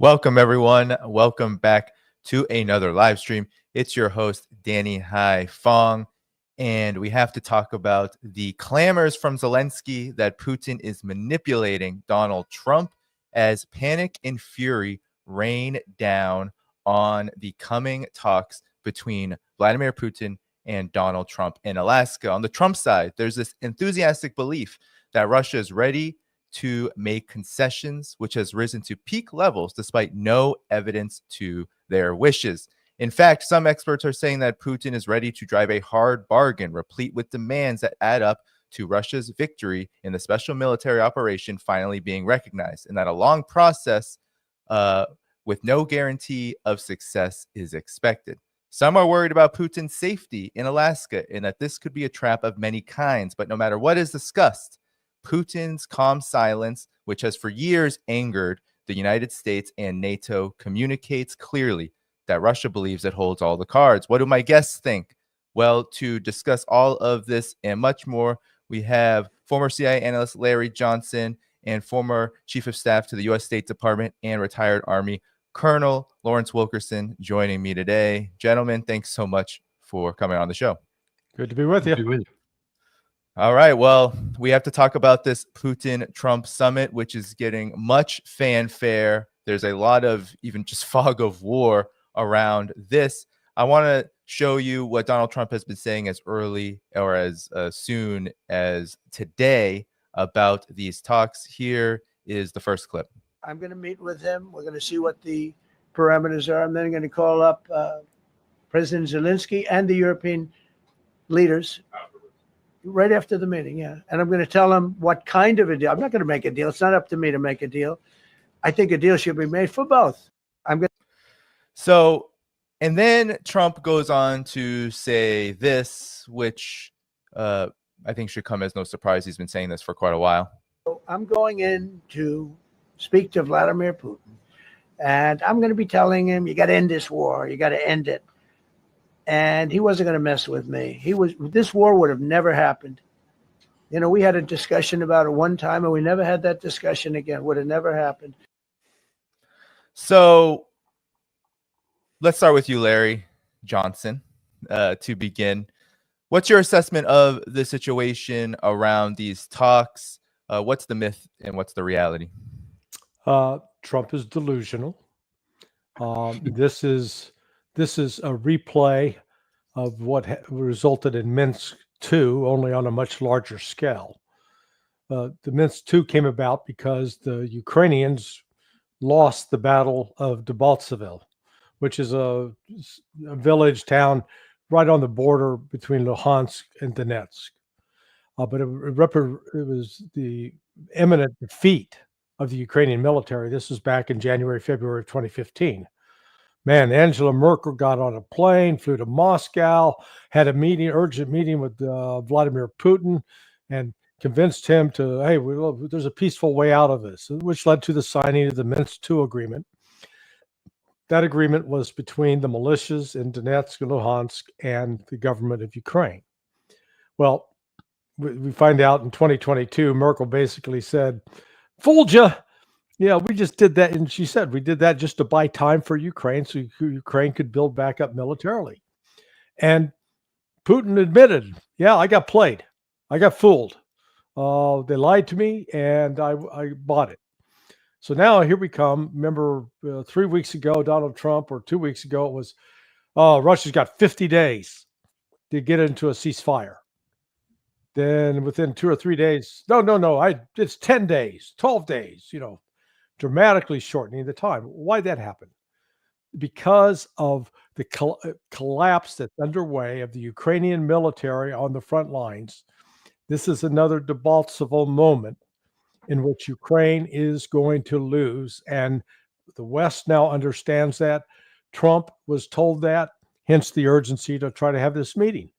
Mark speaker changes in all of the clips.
Speaker 1: Welcome, everyone. Welcome back to another live stream. It's your host, Danny Dhaiphong, and we have to talk about the clamors from Zelensky that Putin is manipulating Donald Trump as panic and fury rain down on the coming talks between Vladimir Putin and Donald Trump in Alaska. On the Trump side, there's this enthusiastic belief that Russia is ready to make concessions, which has risen to peak levels despite no evidence to their wishes. In fact, some experts are saying that Putin is ready to drive a hard bargain, replete with demands that add up to Russia's victory in the special military operation finally being recognized, and that a long process with no guarantee of success is expected. Some are worried about Putin's safety in Alaska and that this could be a trap of many kinds, but no matter what is discussed, Putin's calm silence, which has for years angered the United States and NATO, communicates clearly that Russia believes it holds all the cards. What do my guests think? Well, to discuss all of this and much more, we have former CIA Analyst Larry Johnson and former Chief of Staff to the U.S. State Department and retired Army Colonel Lawrence Wilkerson joining me today. Gentlemen, thanks so much for coming on the show.
Speaker 2: Good to be with you.
Speaker 1: All right. Well, we have to talk about this Putin-Trump summit, which is getting much fanfare. There's a lot of even just fog of war around this. I want to show you what Donald Trump has been saying as early or as soon as today about these talks. Here is the first clip.
Speaker 3: I'm going to meet with him. We're going to see what the parameters are. I'm then going to call up President Zelensky and the European leaders right after the meeting, yeah. And I'm going to tell them what kind of a deal. I'm not going to make a deal. It's not up to me to make a deal. I think a deal should be made for both.
Speaker 1: So, and then Trump goes on to say this, which I think should come as no surprise. He's been saying this for quite a while.
Speaker 3: So I'm going in to speak to Vladimir Putin, and I'm going to be telling him, you got to end this war. You got to end it. And he wasn't going to mess with me. This war would have never happened. You know, we had a discussion about it one time, and we never had that discussion again. Would have never happened.
Speaker 1: So let's start with you, Larry Johnson, to begin. What's your assessment of the situation around these talks? What's the myth and what's the reality?
Speaker 2: Trump is delusional. This is a replay of what resulted in Minsk II, only on a much larger scale. The Minsk II came about because the Ukrainians lost the Battle of Debaltseve, which is a village town right on the border between Luhansk and Donetsk. But it was the imminent defeat of the Ukrainian military. This was back in January, February of 2015. Man, Angela Merkel got on a plane, flew to Moscow, had a urgent meeting with Vladimir Putin, and convinced him to, hey, there's a peaceful way out of this, which led to the signing of the Minsk II agreement. That agreement was between the militias in Donetsk and Luhansk and the government of Ukraine. Well, we find out in 2022, Merkel basically said, fooled you. Yeah, we just did that. And she said, we did that just to buy time for Ukraine so Ukraine could build back up militarily. And Putin admitted, yeah, I got played. I got fooled. They lied to me and I bought it. So now here we come. Remember 3 weeks ago, Donald Trump, or 2 weeks ago, it was, Russia's got 50 days to get into a ceasefire. Then within 2 or 3 days, no, it's 10 days, 12 days, dramatically shortening the time. Why'd that happen? Because of the collapse that's underway of the Ukrainian military on the front lines. This is another Debaltseve moment in which Ukraine is going to lose. And the West now understands that. Trump was told that, hence the urgency to try to have this meeting.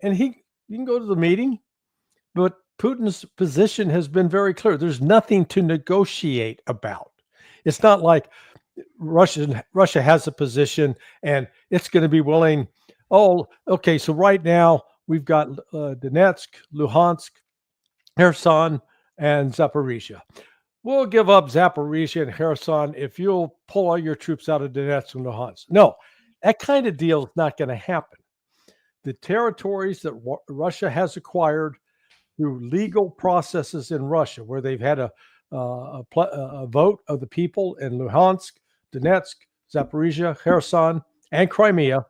Speaker 2: And you can go to the meeting, but Putin's position has been very clear. There's nothing to negotiate about. It's not like Russia has a position and it's going to be willing. Oh, okay. So right now we've got Donetsk, Luhansk, Kherson, and Zaporizhia. we'll give up Zaporizhia and Kherson if you'll pull all your troops out of Donetsk and Luhansk. No, that kind of deal is not going to happen. The territories that Russia has acquired through legal processes in Russia, where they've had a vote of the people in Luhansk, Donetsk, Zaporizhia, Kherson, and Crimea,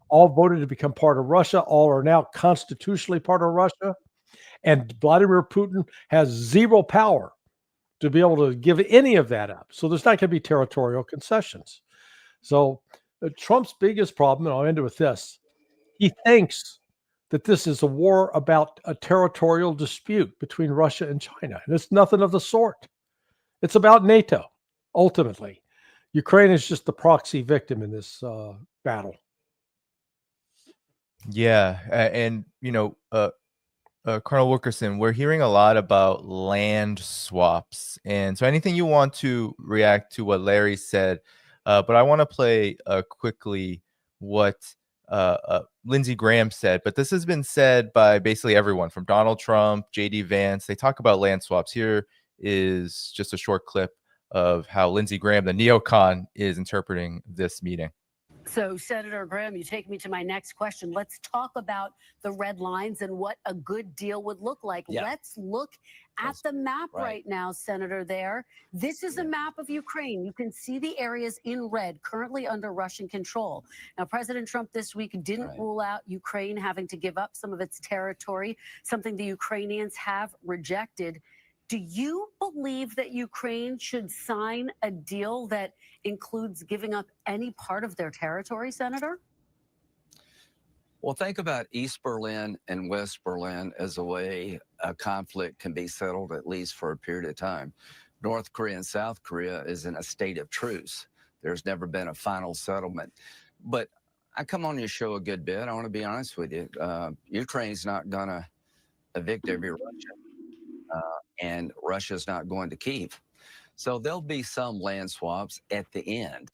Speaker 2: all voted to become part of Russia. All are now constitutionally part of Russia. And Vladimir Putin has zero power to be able to give any of that up. So there's not going to be territorial concessions. So Trump's biggest problem, and I'll end it with this, he thinks that this is a war about a territorial dispute between Russia and China. And it's nothing of the sort. It's about NATO, ultimately. Ukraine is just the proxy victim in this battle.
Speaker 1: Yeah. And, Colonel Wilkerson, we're hearing a lot about land swaps. And so anything you want to react to what Larry said, but I want to play quickly what Lindsey Graham said. But this has been said by basically everyone from Donald Trump, J.D. Vance. They talk about land swaps. Here is just a short clip of how Lindsey Graham, the neocon, is interpreting this meeting.
Speaker 4: So, Senator Graham, you take me to my next question. Let's talk about the red lines and what a good deal would look like. Yeah. Let's look at the map right now, Senator, there. This is a map of Ukraine. You can see the areas in red currently under Russian control. Now, President Trump this week didn't rule out Ukraine having to give up some of its territory, something the Ukrainians have rejected. Do you believe that Ukraine should sign a deal that includes giving up any part of their territory, Senator?
Speaker 5: Well, think about East Berlin and West Berlin as a way a conflict can be settled, at least for a period of time. North Korea and South Korea is in a state of truce. There's never been a final settlement. But I come on your show a good bit. I want to be honest with you. Ukraine's not going to evict every Russian. And Russia's not going to Kyiv. So there'll be some land swaps at the end.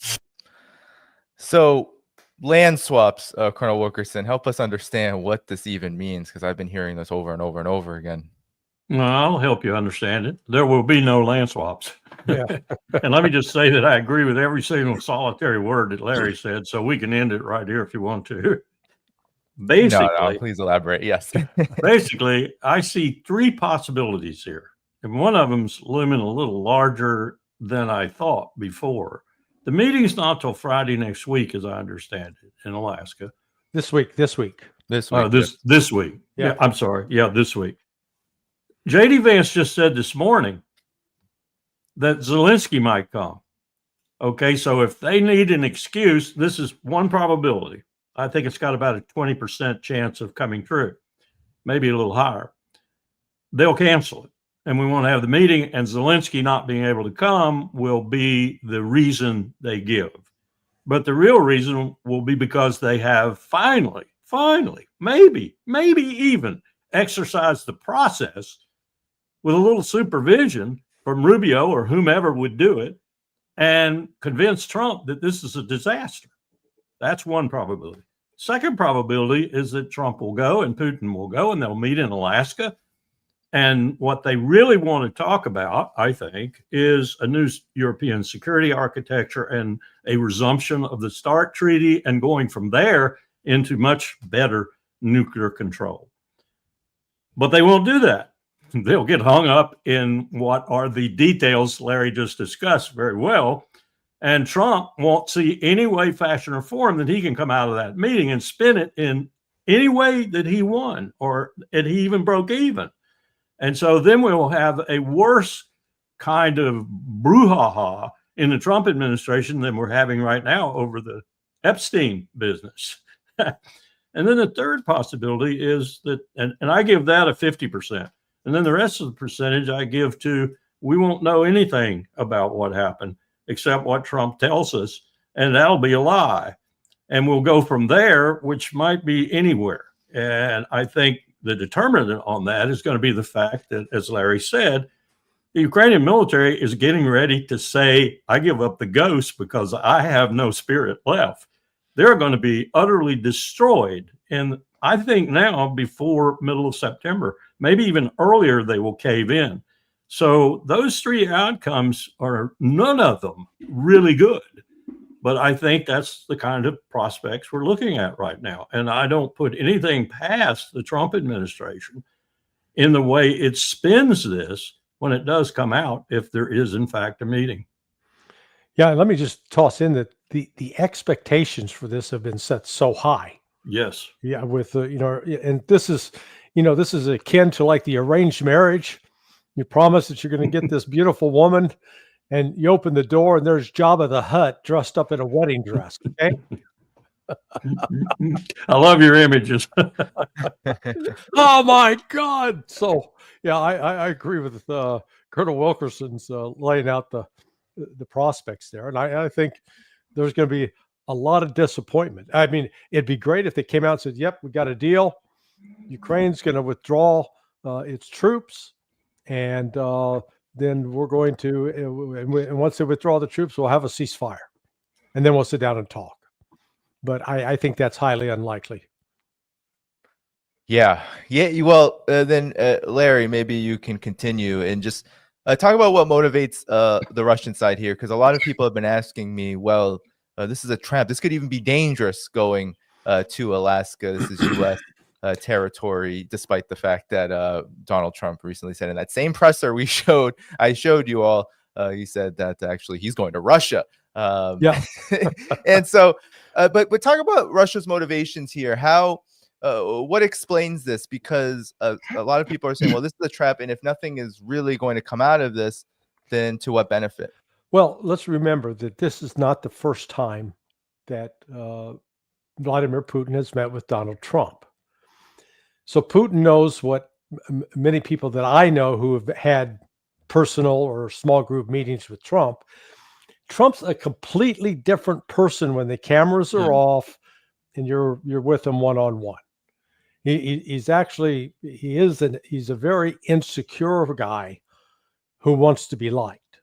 Speaker 1: So land swaps, Colonel Wilkerson, help us understand what this even means, because I've been hearing this over and over and over again.
Speaker 6: Well, I'll help you understand it. There will be no land swaps. Yeah. And let me just say that I agree with every single solitary word that Larry said, so we can end it right here if you want to. Basically,
Speaker 1: no, please elaborate. Yes.
Speaker 6: Basically, I see three possibilities here. And one of them's looming a little larger than I thought before. The meeting's not till Friday next week, as I understand it, in Alaska.
Speaker 2: This week.
Speaker 6: This week.
Speaker 2: Yeah.
Speaker 6: I'm sorry. Yeah, this week. J.D. Vance just said this morning that Zelensky might come. Okay, so if they need an excuse, this is one probability. I think it's got about a 20% chance of coming true, maybe a little higher. They'll cancel it, and we won't have the meeting, and Zelensky not being able to come will be the reason they give. But the real reason will be because they have finally, maybe even exercised the process with a little supervision from Rubio or whomever would do it and convince Trump that this is a disaster. That's one probability. Second probability is that Trump will go and Putin will go and they'll meet in Alaska. And what they really want to talk about, I think, is a new European security architecture and a resumption of the START Treaty and going from there into much better nuclear control. But they won't do that. They'll get hung up in what are the details Larry just discussed very well. And Trump won't see any way, fashion, or form that he can come out of that meeting and spin it in any way that he won or that he even broke even. And so then we'll have a worse kind of brouhaha in the Trump administration than we're having right now over the Epstein business. And then the third possibility is that, and I give that a 50%. And then the rest of the percentage I give to, we won't know anything about what happened except what Trump tells us, and that'll be a lie. And we'll go from there, which might be anywhere. And I think the determinant on that is going to be the fact that, as Larry said, the Ukrainian military is getting ready to say, I give up the ghost because I have no spirit left. They're going to be utterly destroyed. And I think now before middle of September, maybe even earlier, they will cave in. So those three outcomes are none of them really good. But I think that's the kind of prospects we're looking at right now. And I don't put anything past the Trump administration in the way it spins this when it does come out, if there is in fact a meeting.
Speaker 2: Yeah, let me just toss in that the expectations for this have been set so high.
Speaker 6: Yes.
Speaker 2: Yeah, with and this is akin to like the arranged marriage. You promise that you're going to get this beautiful woman, and you open the door and there's Jabba the Hutt dressed up in a wedding dress. Okay.
Speaker 6: I love your images.
Speaker 2: Oh my God. So yeah, I agree with Colonel Wilkerson's laying out the prospects there. And I think there's going to be a lot of disappointment. I mean, it'd be great if they came out and said, yep, we got a deal. Ukraine's going to withdraw its troops. And then we're going to, and once they withdraw the troops, we'll have a ceasefire. And then we'll sit down and talk. But I think that's highly unlikely.
Speaker 1: Yeah. Well, then, Larry, maybe you can continue and just talk about what motivates the Russian side here, because a lot of people have been asking me, well, this is a trap. This could even be dangerous going to Alaska. This is U.S. Territory, despite the fact that Donald Trump recently said in that same presser I showed you all, he said that actually he's going to Russia.
Speaker 2: Yeah.
Speaker 1: And so, but talk about Russia's motivations here. What explains this? Because a lot of people are saying, well, this is a trap, and if nothing is really going to come out of this, then to what benefit?
Speaker 2: Well, let's remember that this is not the first time that Vladimir Putin has met with Donald Trump. So Putin knows what many people that I know who have had personal or small group meetings with Trump. Trump's a completely different person when the cameras are off and you're with him one-on-one. He's a very insecure guy who wants to be liked.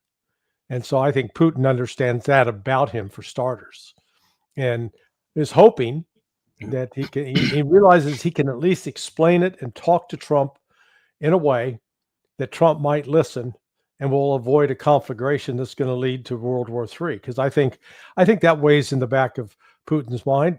Speaker 2: And so I think Putin understands that about him, for starters, and is hoping that he realizes he can at least explain it and talk to Trump in a way that Trump might listen and will avoid a conflagration that's going to lead to World War III. Because I think that weighs in the back of Putin's mind,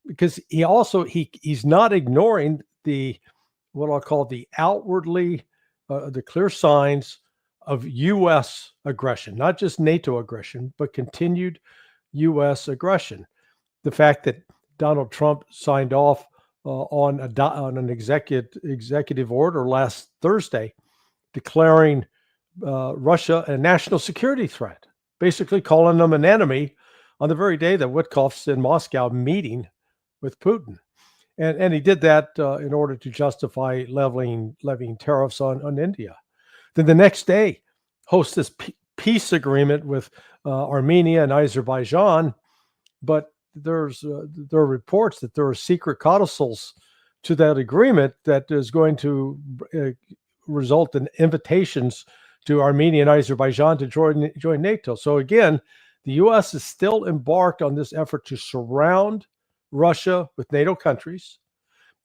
Speaker 2: because he's not ignoring what I'll call the outwardly the clear signs of U.S. aggression, not just NATO aggression, but continued U.S. aggression. The fact that Donald Trump signed off on an executive order last Thursday declaring Russia a national security threat, basically calling them an enemy on the very day that Witkoff's in Moscow meeting with Putin. And he did that in order to justify levying tariffs on India. Then the next day, host this peace agreement with Armenia and Azerbaijan, but there are reports that there are secret codicils to that agreement that is going to result in invitations to Armenia and Azerbaijan to join NATO. So again, the U.S. is still embarked on this effort to surround Russia with NATO countries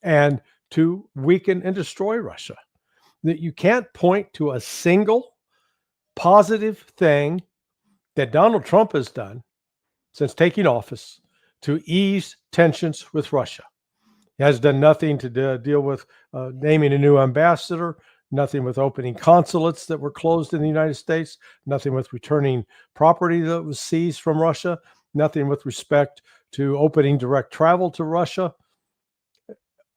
Speaker 2: and to weaken and destroy Russia. That you can't point to a single positive thing that Donald Trump has done since taking office to ease tensions with Russia. He has done nothing to deal with naming a new ambassador, nothing with opening consulates that were closed in the United States, nothing with returning property that was seized from Russia, nothing with respect to opening direct travel to Russia.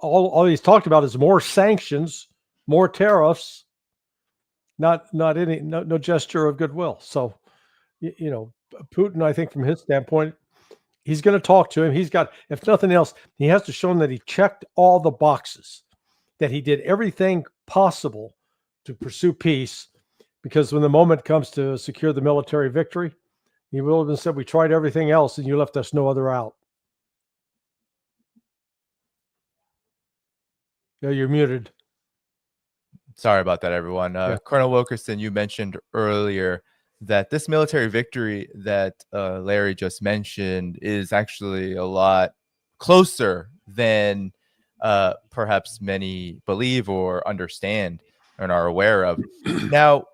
Speaker 2: All he's talked about is more sanctions, more tariffs, no gesture of goodwill. So, Putin, I think from his standpoint, he's going to talk to him. He's got, if nothing else, he has to show him that he checked all the boxes, that he did everything possible to pursue peace, because when the moment comes to secure the military victory, he will have said, we tried everything else and you left us no other out. Yeah, you're muted.
Speaker 1: Sorry about that, everyone. Colonel Wilkerson, you mentioned earlier that this military victory that Larry just mentioned is actually a lot closer than perhaps many believe or understand and are aware of. Now,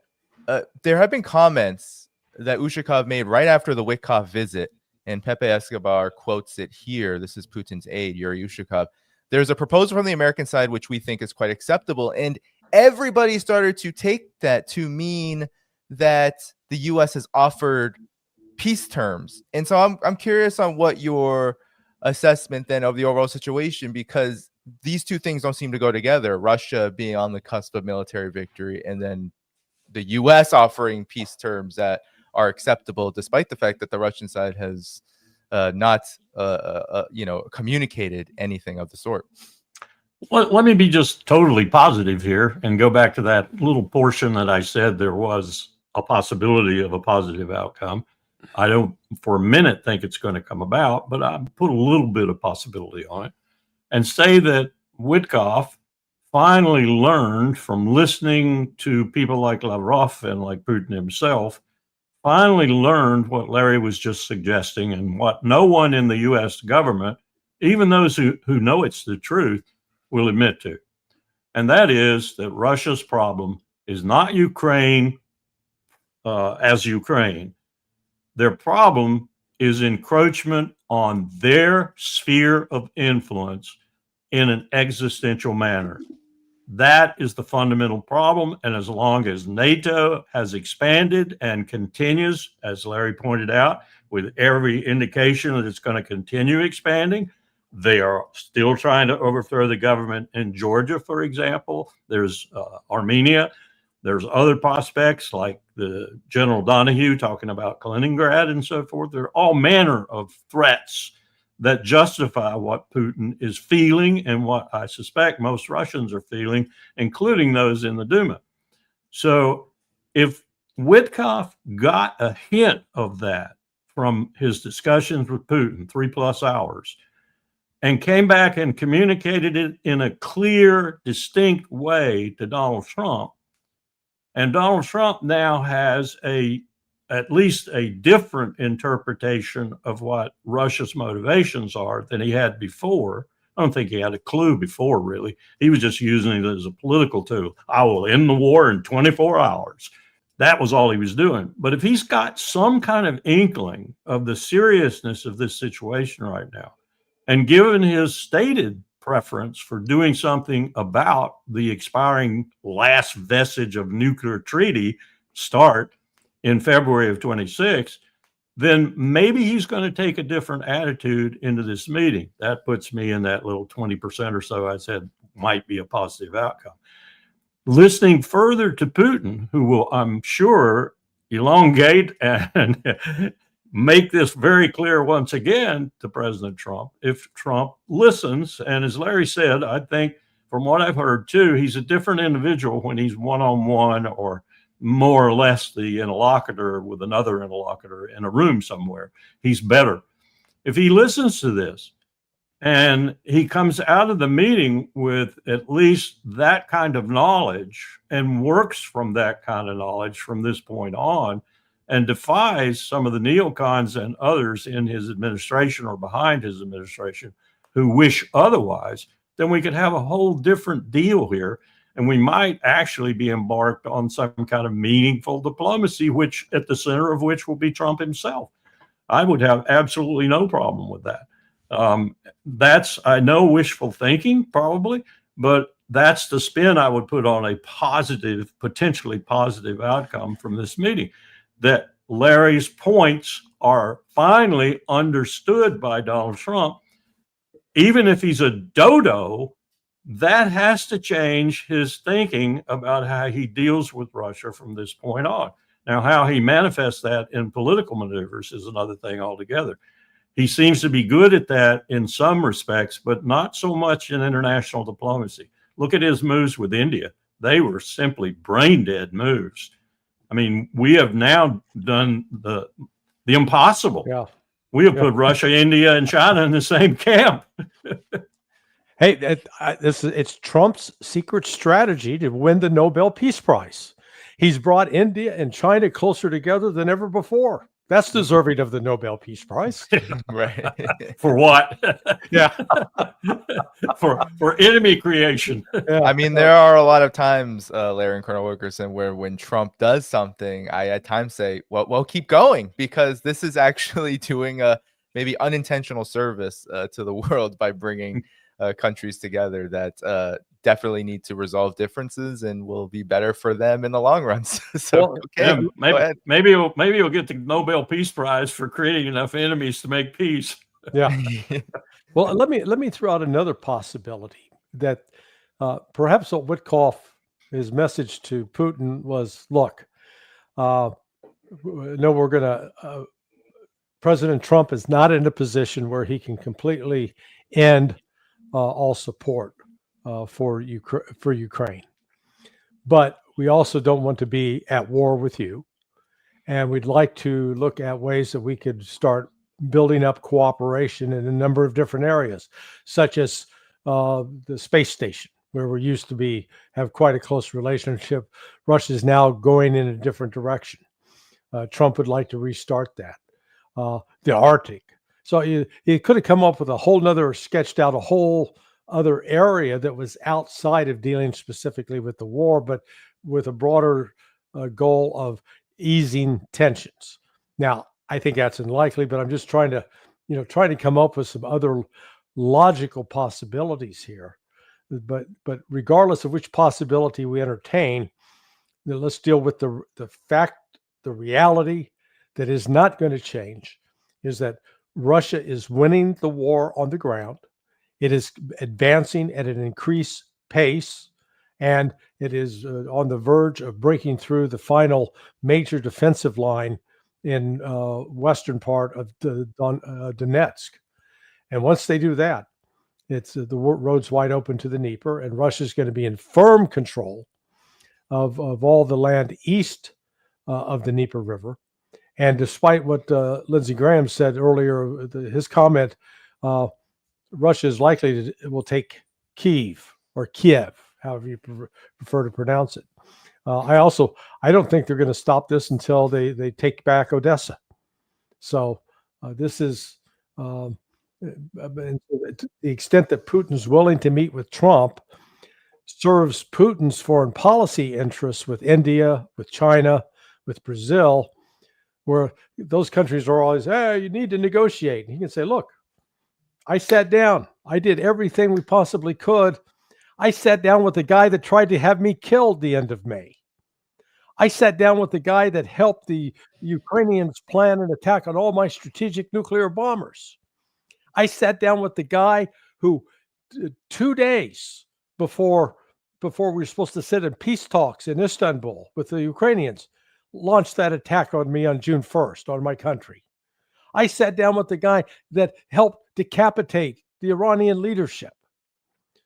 Speaker 1: there have been comments that Ushakov made right after the Witkoff visit, and Pepe Escobar quotes it here. This is Putin's aide, Yuri Ushakov. There's a proposal from the American side which we think is quite acceptable, and everybody started to take that to mean that the U.S. has offered peace terms. And so I'm curious on what your assessment then of the overall situation, because these two things don't seem to go together. Russia being on the cusp of military victory, and then the U.S. offering peace terms that are acceptable, despite the fact that the Russian side has not communicated anything of the sort.
Speaker 6: Well, let me be just totally positive here and go back to that little portion that I said there was a possibility of a positive outcome. I don't for a minute think it's going to come about, but I put a little bit of possibility on it and say that Witkoff finally learned from listening to people like Lavrov and like Putin himself, finally learned what Larry was just suggesting and what no one in the U.S. government, even those who know it's the truth, will admit to. And that is that Russia's problem is not Ukraine as Ukraine. Their problem is encroachment on their sphere of influence in an existential manner. That is the fundamental problem. And as long as NATO has expanded and continues, as Larry pointed out, with every indication that it's going to continue expanding, they are still trying to overthrow the government in Georgia, for example. There's Armenia. There's other prospects like the General Donahue talking about Kaliningrad and so forth. There are all manner of threats that justify what Putin is feeling and what I suspect most Russians are feeling, including those in the Duma. So if Witkoff got a hint of that from his discussions with Putin, 3+ hours, and came back and communicated it in a clear, distinct way to Donald Trump, and Donald Trump now has at least a different interpretation of what Russia's motivations are than he had before. I don't think he had a clue before, really. He was just using it as a political tool. I will end the war in 24 hours. That was all he was doing. But if he's got some kind of inkling of the seriousness of this situation right now, and given his stated preference for doing something about the expiring last vestige of nuclear treaty start in February of 26, then maybe he's going to take a different attitude into this meeting. That puts me in that little 20% or so I said might be a positive outcome. Listening further to Putin, who will, I'm sure, elongate and make this very clear once again to President Trump, if Trump listens. And as Larry said, I think from what I've heard too, he's a different individual when he's one-on-one or more or less the interlocutor with another interlocutor in a room somewhere. He's better. If he listens to this and he comes out of the meeting with at least that kind of knowledge and works from that kind of knowledge from this point on, and defies some of the neocons and others in his administration or behind his administration who wish otherwise, then we could have a whole different deal here. And we might actually be embarked on some kind of meaningful diplomacy, which at the center of which will be Trump himself. I would have absolutely no problem with that. That's, I know, wishful thinking probably, but that's the spin I would put on a positive, potentially positive outcome from this meeting. That Larry's points are finally understood by Donald Trump. Even if he's a dodo, that has to change his thinking about how he deals with Russia from this point on. Now, how he manifests that in political maneuvers is another thing altogether. He seems to be good at that in some respects, but not so much in international diplomacy. Look at his moves with India. They were simply brain dead moves. I mean, we have now done the impossible. Yeah. We have put Russia, India, and China in the same camp.
Speaker 2: Hey, it's Trump's secret strategy to win the Nobel Peace Prize. He's brought India and China closer together than ever before. That's deserving of the Nobel Peace Prize.
Speaker 1: Right.
Speaker 6: For what?
Speaker 2: Yeah.
Speaker 6: for enemy creation.
Speaker 2: Yeah.
Speaker 1: I mean, there are a lot of times, Larry and Colonel Wilkerson, where when Trump does something, I at times say, well, keep going, because this is actually doing a maybe unintentional service to the world by bringing countries together that definitely need to resolve differences and will be better for them in the long run. So,
Speaker 6: Well,
Speaker 1: okay,
Speaker 6: yeah, maybe you'll get the Nobel Peace Prize for creating enough enemies to make peace.
Speaker 2: Yeah. Well, let me throw out another possibility that perhaps what Witkoff, his message to Putin was, look, President Trump is not in a position where he can completely end all support for Ukraine. But we also don't want to be at war with you. And we'd like to look at ways that we could start building up cooperation in a number of different areas, such as the space station, where we used to have quite a close relationship. Russia is now going in a different direction. Trump would like to restart that. The Arctic. So he could have come up with sketched out a whole other area that was outside of dealing specifically with the war, but with a broader goal of easing tensions. Now, I think that's unlikely, but I'm just trying to come up with some other logical possibilities here. But regardless of which possibility we entertain, let's deal with the reality that is not going to change, is that Russia is winning the war on the ground. It is advancing at an increased pace, and it is on the verge of breaking through the final major defensive line in western part of Donetsk. And once they do that, it's the road's wide open to the Dnieper, and Russia's going to be in firm control of all the land east of the Dnieper River. And despite what Lindsey Graham said earlier, his comment, Russia is likely will take Kiev, however you prefer to pronounce it. I don't think they're going to stop this until they take back Odessa. So this is to the extent that Putin's willing to meet with Trump, serves Putin's foreign policy interests with India, with China, with Brazil, where those countries are always, you need to negotiate. And he can say, look, I sat down. I did everything we possibly could. I sat down with the guy that tried to have me killed the end of May. I sat down with the guy that helped the Ukrainians plan an attack on all my strategic nuclear bombers. I sat down with the guy who 2 days before we were supposed to sit in peace talks in Istanbul with the Ukrainians, launched that attack on me on June 1st on my country. I sat down with the guy that helped decapitate the Iranian leadership.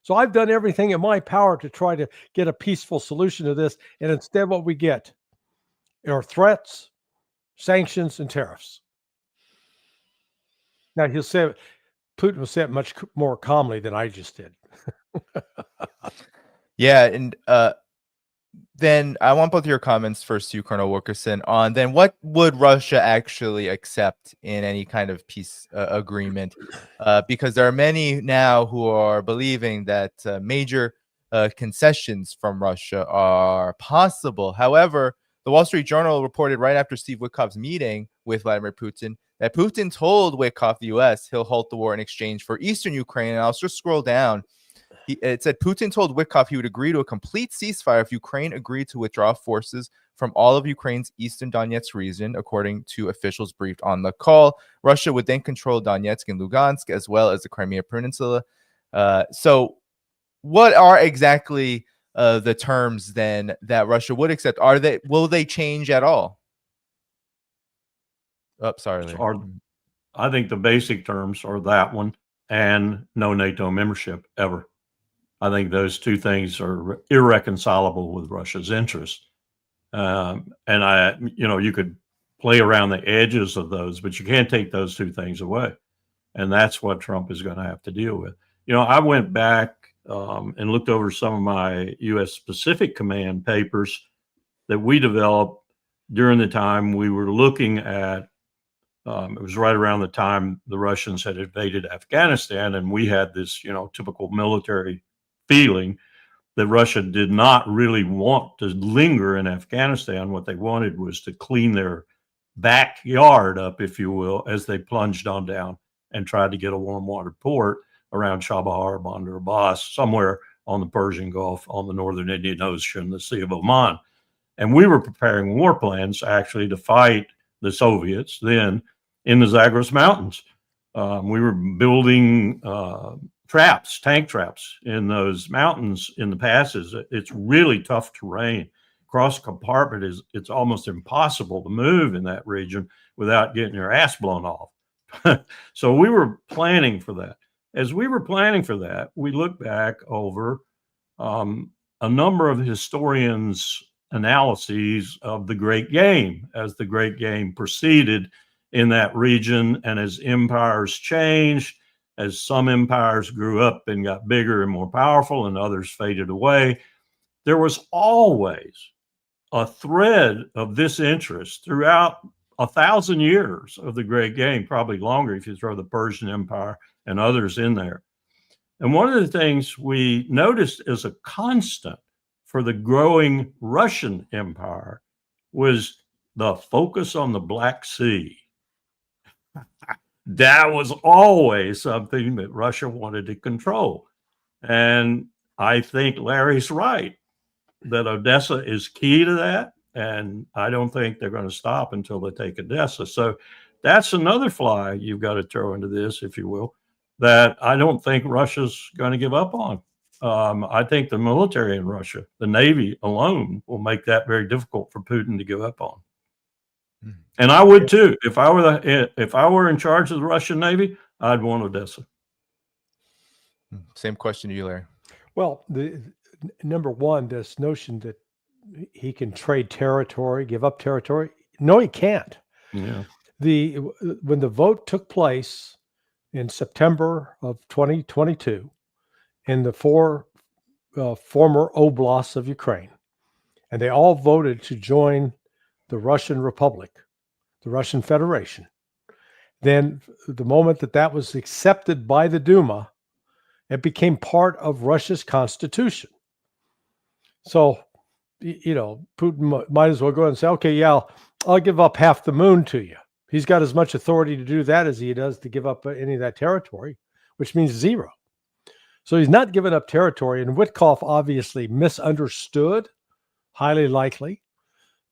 Speaker 2: So I've done everything in my power to try to get a peaceful solution to this. And instead what we get are threats, sanctions, and tariffs. Now Putin will say it much more calmly than I just did.
Speaker 1: Yeah, and then I want both of your comments first to you, Colonel Wilkerson, on then what would Russia actually accept in any kind of peace agreement? Because there are many now who are believing that major concessions from Russia are possible. However, the Wall Street Journal reported right after Steve Witkoff's meeting with Vladimir Putin that Putin told Witkoff, the U.S., he'll halt the war in exchange for eastern Ukraine. And I'll just scroll down. It said Putin told Witkoff he would agree to a complete ceasefire if Ukraine agreed to withdraw forces from all of Ukraine's eastern Donetsk region, according to officials briefed on the call. Russia would then control Donetsk and Lugansk, as well as the Crimea Peninsula. So what are exactly the terms then that Russia would accept? Will they change at all? Oh, sorry, Larry.
Speaker 6: I think the basic terms are that one and no NATO membership ever. I think those two things are irreconcilable with Russia's interests. And you could play around the edges of those, but you can't take those two things away. And that's what Trump is going to have to deal with. I went back and looked over some of my U.S. Pacific Command papers that we developed during the time we were looking at It was right around the time the Russians had invaded Afghanistan, and we had this, typical military feeling that Russia did not really want to linger in Afghanistan. What they wanted was to clean their backyard up, if you will, as they plunged on down and tried to get a warm water port around Chabahar, Bandar Abbas, somewhere on the Persian Gulf, on the northern Indian Ocean, the Sea of Oman. And we were preparing war plans actually to fight the Soviets then in the Zagros Mountains. We were building traps, tank traps in those mountains in the passes. It's really tough terrain. Cross compartment it's almost impossible to move in that region without getting your ass blown off. So we were planning for that. As we were planning for that, we looked back over a number of historians' analyses of the Great Game as the Great Game proceeded in that region, and as empires changed, as some empires grew up and got bigger and more powerful and others faded away, there was always a thread of this interest throughout 1,000 years of the Great Game, probably longer if you throw the Persian Empire and others in there. And one of the things we noticed as a constant for the growing Russian Empire was the focus on the Black Sea. That was always something that Russia wanted to control. And I think Larry's right that Odessa is key to that. And I don't think they're going to stop until they take Odessa. So that's another fly you've got to throw into this, if you will, that I don't think Russia's going to give up on. I think the military in Russia, the Navy alone, will make that very difficult for Putin to give up on. And I would too. If I were in charge of the Russian Navy, I'd want Odessa.
Speaker 1: Same question to you, Larry.
Speaker 2: Well, number one, this notion that he can trade territory, give up territory. No, he can't.
Speaker 6: Yeah.
Speaker 2: When the vote took place in September of 2022 in the four former oblasts of Ukraine, and they all voted to join the Russian Republic, the Russian Federation. Then the moment that was accepted by the Duma, it became part of Russia's constitution. So, Putin might as well go and say, okay, yeah, I'll give up half the moon to you. He's got as much authority to do that as he does to give up any of that territory, which means zero. So he's not giving up territory. And Witkoff obviously misunderstood, highly likely,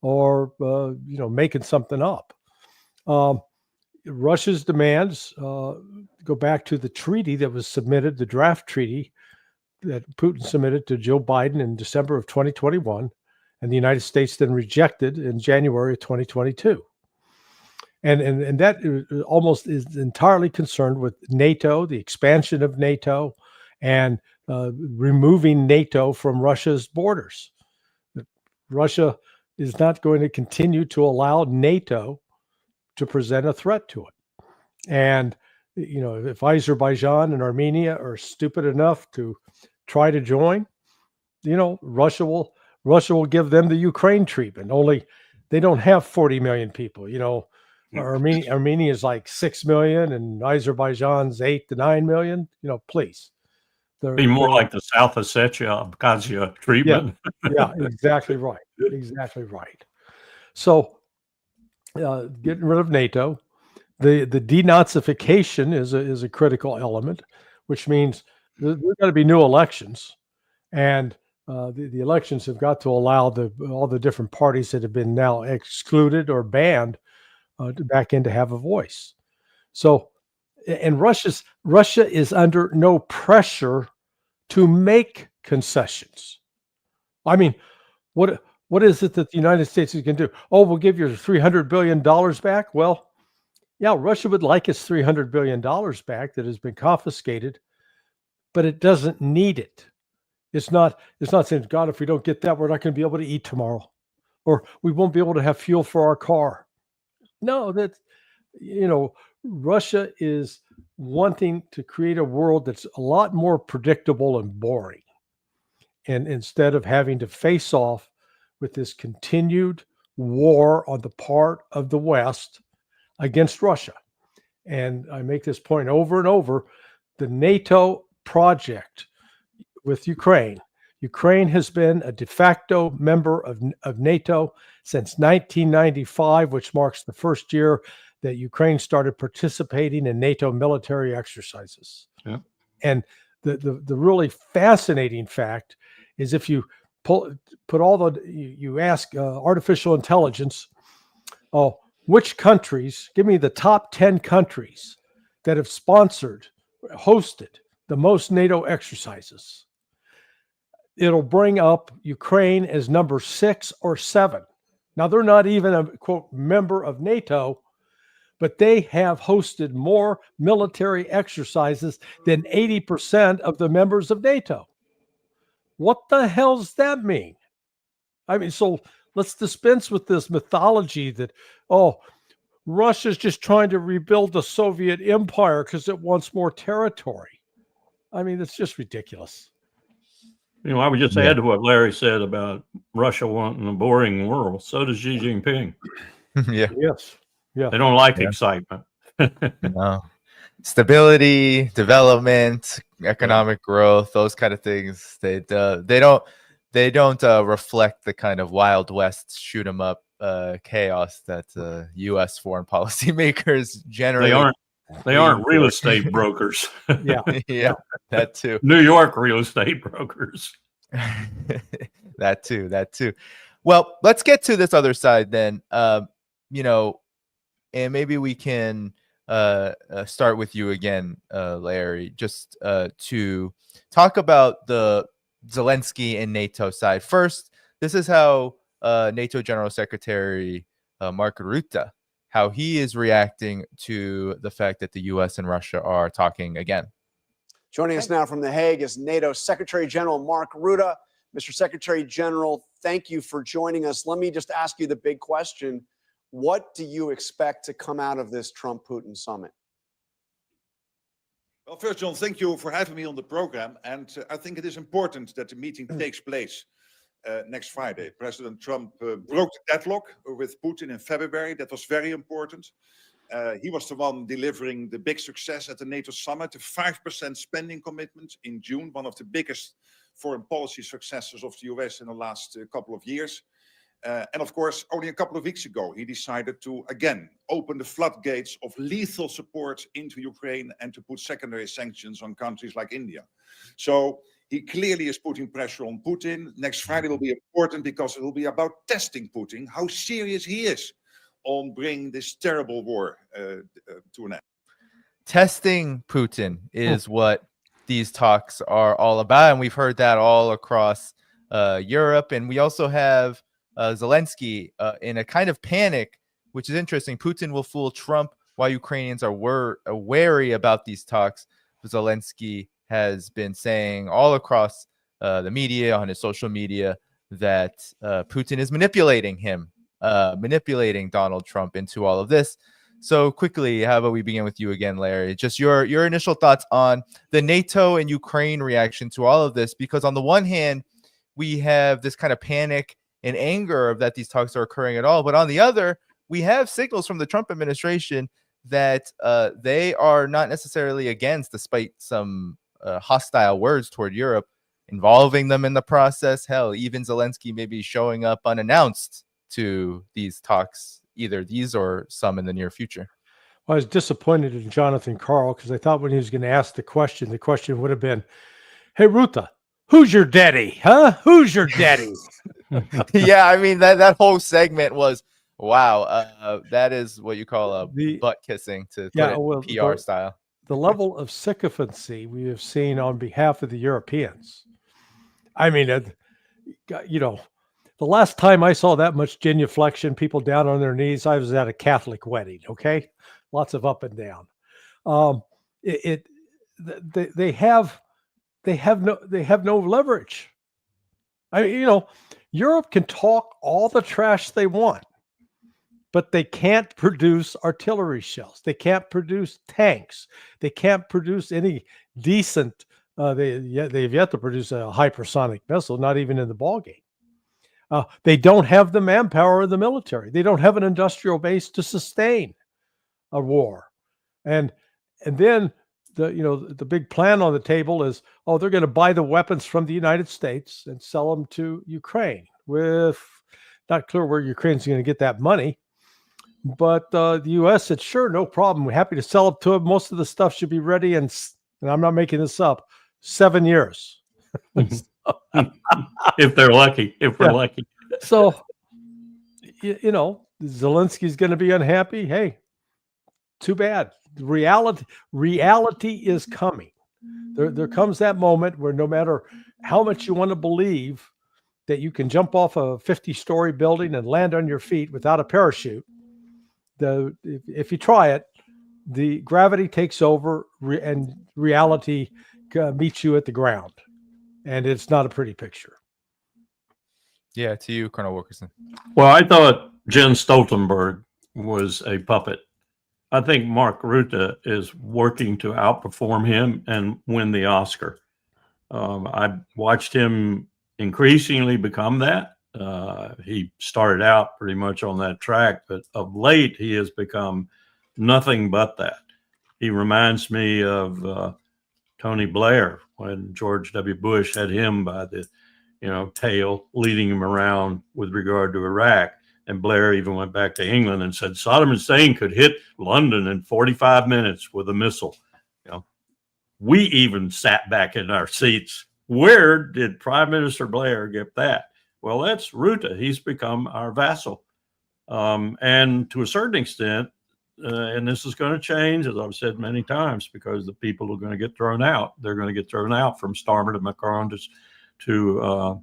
Speaker 2: or, making something up. Russia's demands go back to the treaty that was submitted, the draft treaty that Putin submitted to Joe Biden in December of 2021, and the United States then rejected in January of 2022. And that almost is entirely concerned with NATO, the expansion of NATO, and removing NATO from Russia's borders. Russia is not going to continue to allow NATO to present a threat to it. And, if Azerbaijan and Armenia are stupid enough to try to join, Russia will give them the Ukraine treatment. Only they don't have 40 million people. Armenia is like 6 million and Azerbaijan's 8 to 9 million. Please.
Speaker 6: Be more like the South Ossetia, Abkhazia treatment.
Speaker 2: Yeah, exactly right. Exactly right. So getting rid of NATO, the denazification is a critical element, which means there's got to be new elections, and the elections have got to allow all the different parties that have been now excluded or banned back in to have a voice. So, and Russia is under no pressure to make concessions. I mean, what is it that the United States is going to do? Oh, we'll give you $300 billion back. Well, yeah, Russia would like its $300 billion back that has been confiscated, but it doesn't need it. It's not saying, God, if we don't get that, we're not going to be able to eat tomorrow, or we won't be able to have fuel for our car. No, Russia is wanting to create a world that's a lot more predictable and boring. And instead of having to face off with this continued war on the part of the West against Russia. And I make this point over and over. The NATO project with Ukraine. Ukraine has been a de facto member of NATO since 1995, which marks the first year that Ukraine started participating in NATO military exercises.
Speaker 6: Yeah.
Speaker 2: And the really fascinating fact is if you you ask artificial intelligence, oh, which countries, give me the top 10 countries that have hosted the most NATO exercises. It'll bring up Ukraine as number 6 or 7. Now, they're not even a, quote, member of NATO, but they have hosted more military exercises than 80% of the members of NATO. What the hell does that mean? I mean, so let's dispense with this mythology that, oh, Russia's just trying to rebuild the Soviet empire because it wants more territory. I mean, it's just ridiculous.
Speaker 6: You know, I would just add to what Larry said about Russia wanting a boring world. So does Xi Jinping.
Speaker 1: Yeah.
Speaker 2: Yes. Yeah.
Speaker 6: They don't like excitement.
Speaker 1: No. Stability, development, economic growth, those kind of things. They don't reflect the kind of Wild West shoot 'em up chaos that U.S. foreign policy makers generally.
Speaker 6: They aren't real estate brokers.
Speaker 2: Yeah.
Speaker 1: That too.
Speaker 6: New York real estate brokers.
Speaker 1: That too. Well, let's get to this other side then. You know, and maybe we can start with you again, Larry, just to talk about the Zelensky and NATO side. First, this is how NATO General Secretary Mark Rutte, how he is reacting to the fact that the U.S. and Russia are talking again.
Speaker 7: Joining us now from The Hague is NATO Secretary General Mark Rutte. Mr. Secretary General, thank you for joining us. Let me just ask you the big question. What do you expect to come out of this Trump-Putin summit?
Speaker 8: Well, first, John, thank you for having me on the program. And I think it is important that the meeting takes place next Friday. President Trump broke the deadlock with Putin in February. That was very important. He was the one delivering the big success at the NATO summit, the 5% spending commitment in June, one of the biggest foreign policy successes of the US in the last couple of years. And of course, only a couple of weeks ago, he decided to, again, open the floodgates of lethal support into Ukraine and to put secondary sanctions on countries like India. So he clearly is putting pressure on Putin. Next Friday will be important because it will be about testing Putin, how serious he is on bringing this terrible war to an end.
Speaker 1: Testing Putin is what these talks are all about. And we've heard that all across Europe. And we also have Zelensky in a kind of panic, which is interesting. Putin will fool Trump while Ukrainians are wary about these talks. Zelensky has been saying all across the media, on his social media, that Putin is manipulating him, manipulating Donald Trump into all of this. So quickly, how about we begin with you again, Larry? Just your initial thoughts on the NATO and Ukraine reaction to all of this, because on the one hand, we have this kind of panic and anger that these talks are occurring at all. But on the other, we have signals from the Trump administration that they are not necessarily against, despite some hostile words toward Europe, involving them in the process. Hell, even Zelensky may be showing up unannounced to these talks, either these or some in the near future.
Speaker 2: Well, I was disappointed in Jonathan Karl because I thought when he was going to ask the question would have been, hey, Rutte, who's your daddy? Huh? Who's your daddy?
Speaker 1: Yeah, I mean, that whole segment was, wow, that is what you call butt kissing, to put it PR style.
Speaker 2: The level of sycophancy we have seen on behalf of the Europeans. I mean, the last time I saw that much genuflection, people down on their knees, I was at a Catholic wedding. Okay, lots of up and down. They have no leverage. I mean, Europe can talk all the trash they want, but they can't produce artillery shells. They can't produce tanks. They can't produce any decent. They've yet to produce a hypersonic missile, not even in the ballgame. They don't have the manpower of the military. They don't have an industrial base to sustain a war. And then the big plan on the table is, they're going to buy the weapons from the United States and sell them to Ukraine, with not clear where Ukraine's going to get that money. But the U.S. said, sure, no problem. We're happy to sell it to them. Most of the stuff should be ready, and I'm not making this up, 7 years.
Speaker 6: If they're lucky, we're lucky.
Speaker 2: So, Zelensky's going to be unhappy. Hey, too bad. Reality is coming. There comes that moment where no matter how much you want to believe that you can jump off a 50-story building and land on your feet without a parachute, if you try it, the gravity takes over and reality meets you at the ground. And it's not a pretty picture.
Speaker 1: Yeah, to you, Colonel Wilkerson.
Speaker 6: Well, I thought Jens Stoltenberg was a puppet. I think Mark Rutte is working to outperform him and win the Oscar. I watched him increasingly become that. He started out pretty much on that track, but of late he has become nothing but that. He reminds me of Tony Blair when George W. Bush had him by the tail, leading him around with regard to Iraq. And Blair even went back to England and said Saddam Hussein could hit London in 45 minutes with a missile. We even sat back in our seats. Where did Prime Minister Blair get that? Well, that's Rutte. He's become our vassal. And to a certain extent, and this is going to change, as I've said many times, because the people are going to get thrown out. They're going to get thrown out, from Starmer to Macron to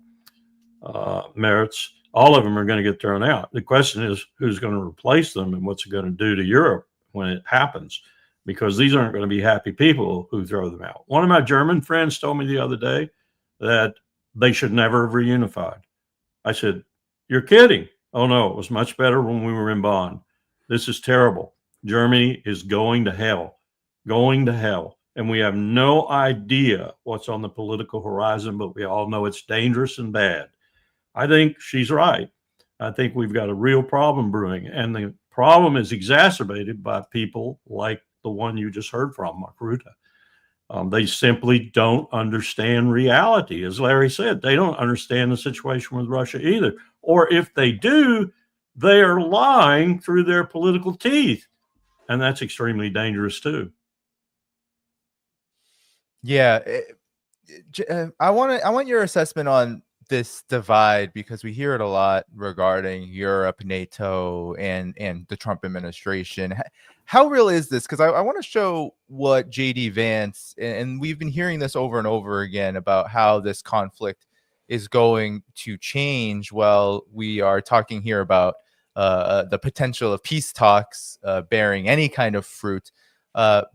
Speaker 6: Merz. All of them are going to get thrown out. The question is, who's going to replace them, and what's it going to do to Europe when it happens? Because these aren't going to be happy people who throw them out. One of my German friends told me the other day that they should never have reunified. I said, you're kidding. Oh, no, it was much better when we were in Bonn. This is terrible. Germany is going to hell. And we have no idea what's on the political horizon, but we all know it's dangerous and bad. I think she's right. I think we've got a real problem brewing. And the problem is exacerbated by people like the one you just heard from, Mark Rutte. They simply don't understand reality. As Larry said, they don't understand the situation with Russia either. Or if they do, they are lying through their political teeth. And that's extremely dangerous too.
Speaker 1: Yeah. I want your assessment on this divide, because we hear it a lot regarding Europe, NATO, and the Trump administration. How real is this? Because I want to show what J.D. Vance, and we've been hearing this over and over again about how this conflict is going to change. Well, we are talking here about the potential of peace talks bearing any kind of fruit.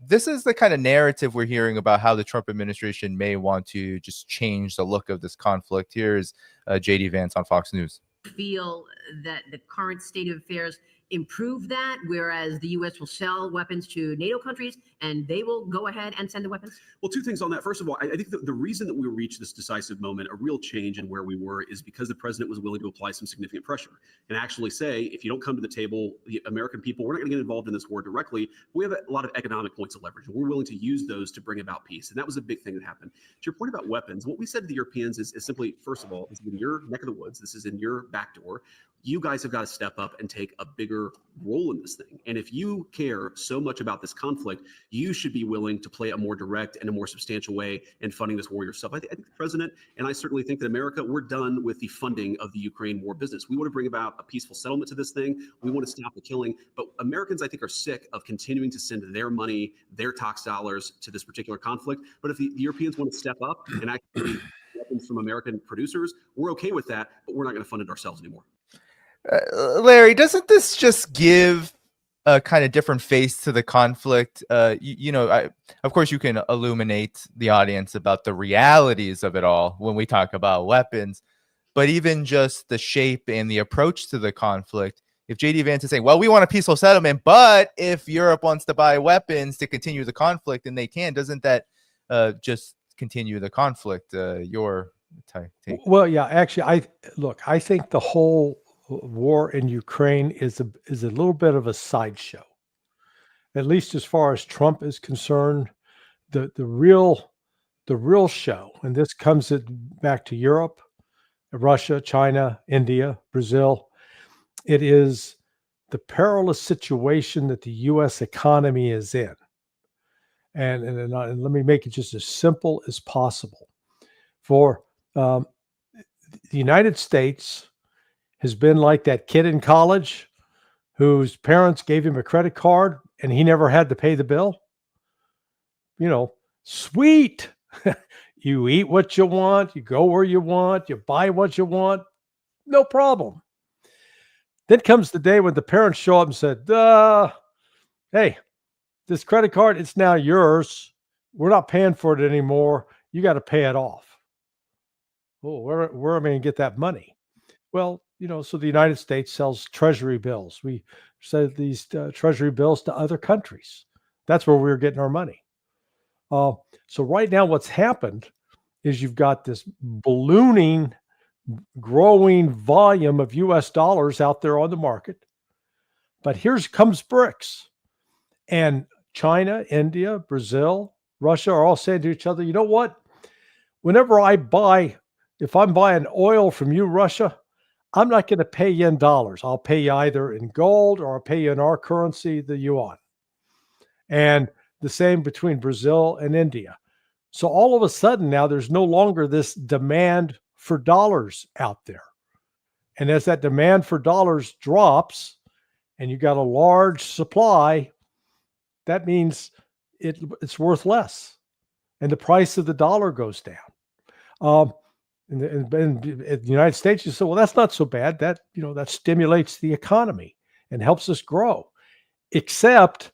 Speaker 1: This is the kind of narrative we're hearing about how the Trump administration may want to just change the look of this conflict. Here's J.D. Vance on Fox News.
Speaker 9: Feel that the current state of affairs improve that, whereas the U.S. will sell weapons to NATO countries and they will go ahead and send the weapons?
Speaker 10: Well, two things on that. First of all, I think the reason that we reached this decisive moment, a real change in where we were, is because the president was willing to apply some significant pressure and actually say, if you don't come to the table, the American people, we're not going to get involved in this war directly. We have a lot of economic points of leverage, and we're willing to use those to bring about peace. And that was a big thing that happened. To your point about weapons, what we said to the Europeans is simply, first of all, this is in your neck of the woods. This is in your back door. You guys have got to step up and take a bigger role in this thing. And if you care so much about this conflict, you should be willing to play a more direct and a more substantial way in funding this war yourself. I think the president, and I certainly think that America, we're done with the funding of the Ukraine war business. We want to bring about a peaceful settlement to this thing. We want to stop the killing. But Americans, I think, are sick of continuing to send their money, their tax dollars to this particular conflict. But if the Europeans want to step up and actually weapons from American producers, we're okay with that, but we're not going to fund it ourselves anymore.
Speaker 1: Larry, doesn't this just give a kind of different face to the conflict? Of course, you can illuminate the audience about the realities of it all when we talk about weapons, but even just the shape and the approach to the conflict. If J.D. Vance is saying, well, we want a peaceful settlement, but if Europe wants to buy weapons to continue the conflict, and they can, doesn't that just continue the conflict? Your take?
Speaker 2: Well, yeah, actually, I think the whole war in Ukraine is a little bit of a sideshow. at least as far as Trump is concerned, the real show, and this comes back to Europe, Russia, China, India, Brazil. It is the perilous situation that the U.S. economy is in. And let me make it just as simple as possible. For the United States has been like that kid in college whose parents gave him a credit card and he never had to pay the bill. You know, sweet. You eat what you want, you go where you want, you buy what you want, no problem. Then comes the day when the parents show up and said, hey, this credit card, it's now yours. We're not paying for it anymore. You got to pay it off. Oh, where am I going to get that money? Well, you know, so the United States sells treasury bills. We sell these treasury bills to other countries. That's where we're getting our money. So right now what's happened is you've got this ballooning, growing volume of US dollars out there on the market. But here comes BRICS. And China, India, Brazil, Russia are all saying to each other, you know what? Whenever if I'm buying oil from you, Russia, I'm not going to pay you in dollars. I'll pay you either in gold or I'll pay you in our currency, the yuan. And the same between Brazil and India. So all of a sudden now there's no longer this demand for dollars out there. And as that demand for dollars drops and you got a large supply, that means it's worth less. And the price of the dollar goes down. In the United States, you say, well, that's not so bad. That stimulates the economy and helps us grow. Except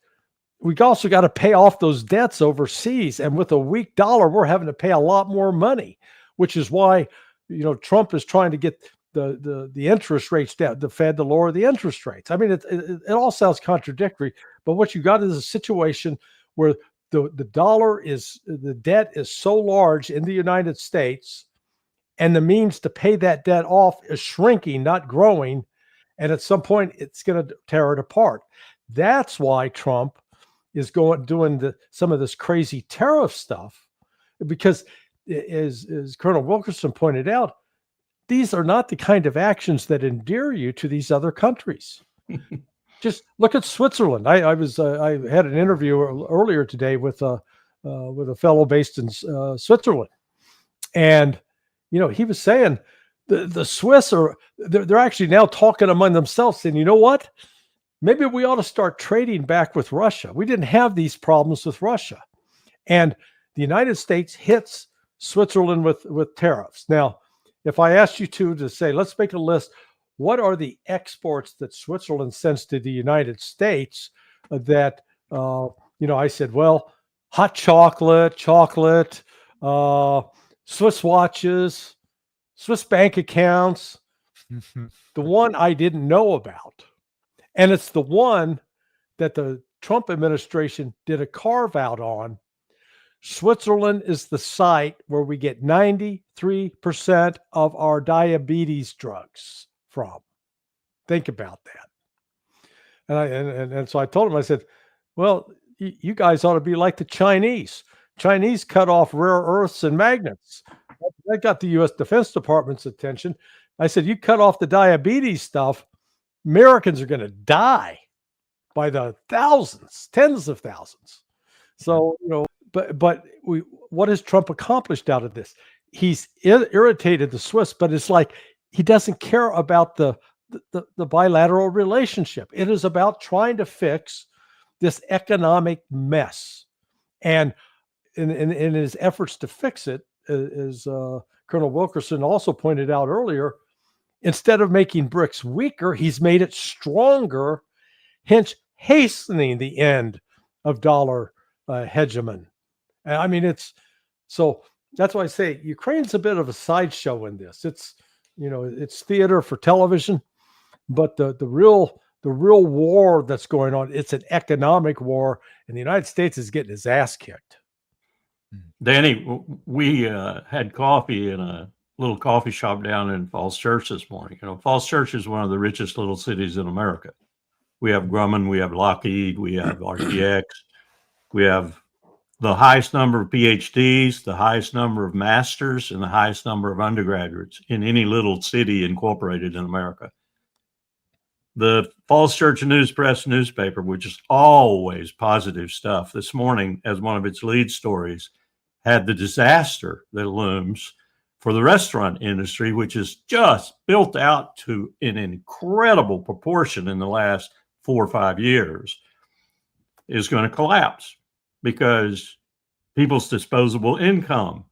Speaker 2: we also got to pay off those debts overseas. And with a weak dollar, we're having to pay a lot more money, which is why, Trump is trying to get the interest rates down, the Fed to lower the interest rates. I mean, it all sounds contradictory, but what you got is a situation where the debt is so large in the United States, and the means to pay that debt off is shrinking, not growing. And at some point, it's going to tear it apart. That's why Trump is doing some of this crazy tariff stuff, because as Colonel Wilkerson pointed out, these are not the kind of actions that endear you to these other countries. Just look at Switzerland. I had an interview earlier today with a fellow based in Switzerland, and he was saying the Swiss they're actually now talking among themselves, saying, you know what? Maybe we ought to start trading back with Russia. We didn't have these problems with Russia. And the United States hits Switzerland with tariffs. Now, if I asked you to say, let's make a list, what are the exports that Switzerland sends to the United States that, I said, well, hot chocolate, Swiss watches, Swiss bank accounts, the one I didn't know about. And it's the one that the Trump administration did a carve out on. Switzerland is the site where we get 93% of our diabetes drugs from. Think about that. And so I told him, I said, well, you guys ought to be like the Chinese. Chinese cut off rare earths and magnets. That got the U.S. Defense Department's attention. I said, you cut off the diabetes stuff, Americans are going to die by the thousands, tens of thousands. So, but what has Trump accomplished out of this? He's irritated the Swiss, but it's like he doesn't care about the bilateral relationship. It is about trying to fix this economic mess. And in his efforts to fix it, as Colonel Wilkerson also pointed out earlier, instead of making BRICS weaker, he's made it stronger, hence hastening the end of dollar hegemony. I mean, so that's why I say Ukraine's a bit of a sideshow in this. It's theater for television, but the real war that's going on, it's an economic war, and the United States is getting his ass kicked.
Speaker 6: Danny, we had coffee in a little coffee shop down in Falls Church this morning. Falls Church is one of the richest little cities in America. We have Grumman, we have Lockheed, we have RTX, we have the highest number of PhDs, the highest number of masters, and the highest number of undergraduates in any little city incorporated in America. The Falls Church News Press newspaper, which is always positive stuff, this morning, as one of its lead stories, had the disaster that looms for the restaurant industry, which is just built out to an incredible proportion in the last 4 or 5 years, is going to collapse because people's disposable income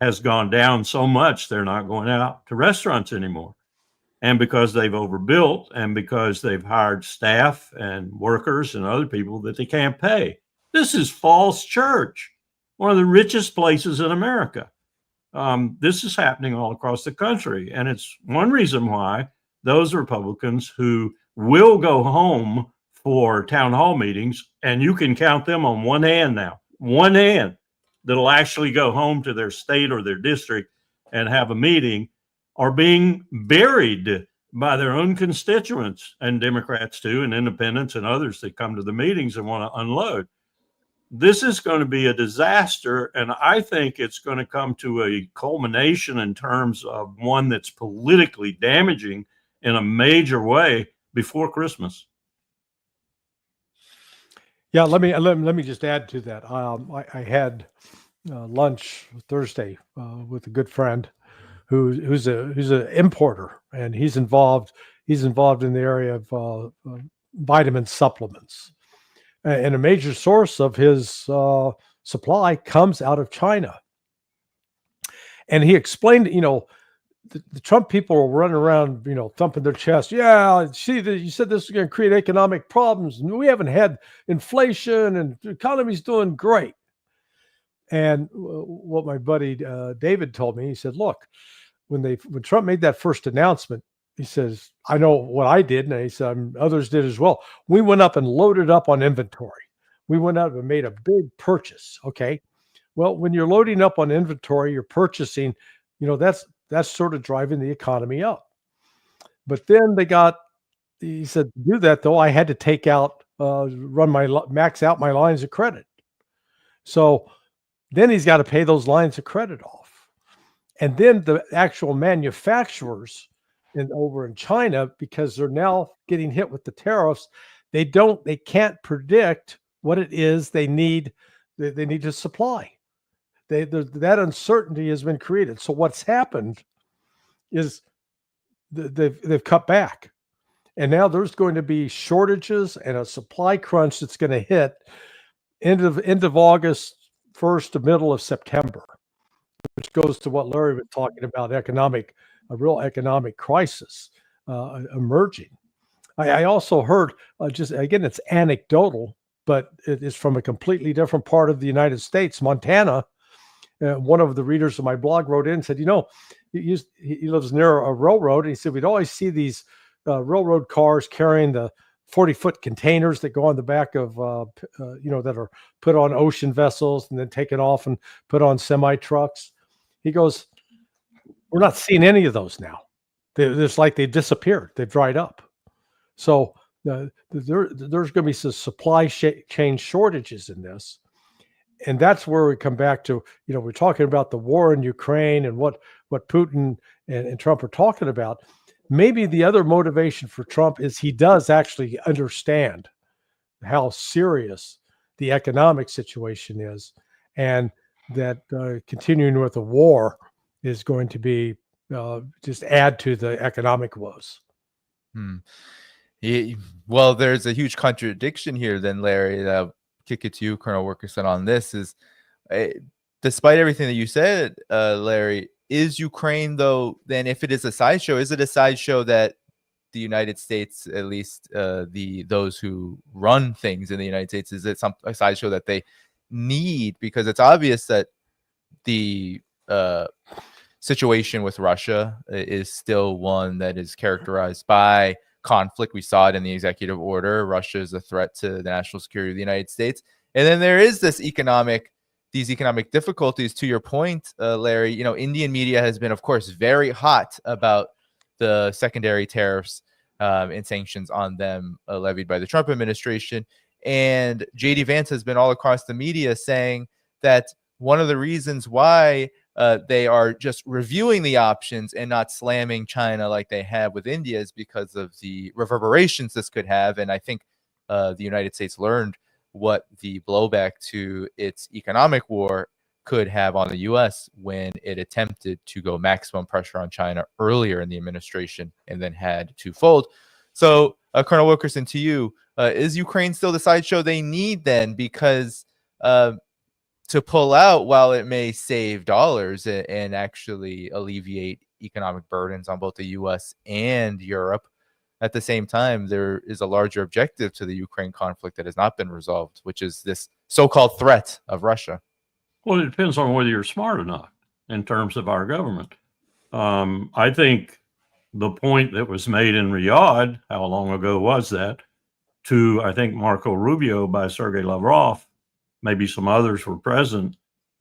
Speaker 6: has gone down so much they're not going out to restaurants anymore. And because they've overbuilt and because they've hired staff and workers and other people that they can't pay. This is Falls Church, one of the richest places in America. This is happening all across the country. And it's one reason why those Republicans who will go home for town hall meetings, and you can count them on one hand now, one hand, that'll actually go home to their state or their district and have a meeting, are being buried by their own constituents, and Democrats too, and independents and others that come to the meetings and want to unload. This is going to be a disaster, and I think it's going to come to a culmination in terms of one that's politically damaging in a major way before Christmas.
Speaker 2: Yeah, let me just add to that. I had lunch Thursday with a good friend who's an importer, and he's involved in the area of vitamin supplements, and a major source of his supply comes out of China. And he explained, the Trump people are running around, thumping their chest. Yeah, see, you said this is going to create economic problems. We haven't had inflation, and the economy's doing great. And what my buddy David told me, he said, look, when Trump made that first announcement, he says, I know what I did, and he said others did as well. We went up and loaded up on inventory. We went out and made a big purchase. Okay, well, when you're loading up on inventory, you're purchasing. That's sort of driving the economy up. But then he said, to do that though, I had to take out, max out my lines of credit. So then he's got to pay those lines of credit off. And then the actual manufacturers over in China, because they're now getting hit with the tariffs, they can't predict what it is they need to supply. That uncertainty has been created. So what's happened is they've cut back. And now there's going to be shortages and a supply crunch that's going to hit end of August, 1st to middle of September, which goes to what Larry was talking about, a real economic crisis emerging. I also heard, it's anecdotal, but it is from a completely different part of the United States, Montana. One of the readers of my blog wrote in and said, he lives near a railroad, and he said, we'd always see these railroad cars carrying the 40-foot containers that go on the back of, that are put on ocean vessels and then taken off and put on semi-trucks. He goes, we're not seeing any of those now. It's like they disappeared. They've dried up. So there's going to be some supply chain shortages in this. And that's where we come back to, we're talking about the war in Ukraine and what Putin and Trump are talking about. Maybe the other motivation for Trump is he does actually understand how serious the economic situation is, and that continuing with the war is going to be just add to the economic woes.
Speaker 1: Well, there's a huge contradiction here then, Larry. Kick it to you, Colonel Wilkerson, on this is, despite everything that you said, Larry, is Ukraine, though, then if it is a sideshow, is it a sideshow that the United States, at least those who run things in the United States, is it a sideshow that they need? Because it's obvious that the situation with Russia is still one that is characterized by conflict. We saw it in the executive order. Russia is a threat to the national security of the United States. And then there is these economic difficulties. To your point, Larry, Indian media has been, of course, very hot about the secondary tariffs and sanctions on them levied by the Trump administration. And JD Vance has been all across the media saying that one of the reasons why they are just reviewing the options and not slamming China like they have with India is because of the reverberations this could have. And I think the United States learned what the blowback to its economic war could have on the U.S. when it attempted to go maximum pressure on China earlier in the administration and then had to fold. So, Colonel Wilkerson, to you, is Ukraine still the sideshow they need then? Because to pull out, while it may save dollars and actually alleviate economic burdens on both the U.S. and Europe, at the same time, there is a larger objective to the Ukraine conflict that has not been resolved, which is this so-called threat of Russia.
Speaker 6: Well, it depends on whether you're smart or not in terms of our government. I think the point that was made in Riyadh, how long ago was that, to, I think, Marco Rubio by Sergei Lavrov, maybe some others were present,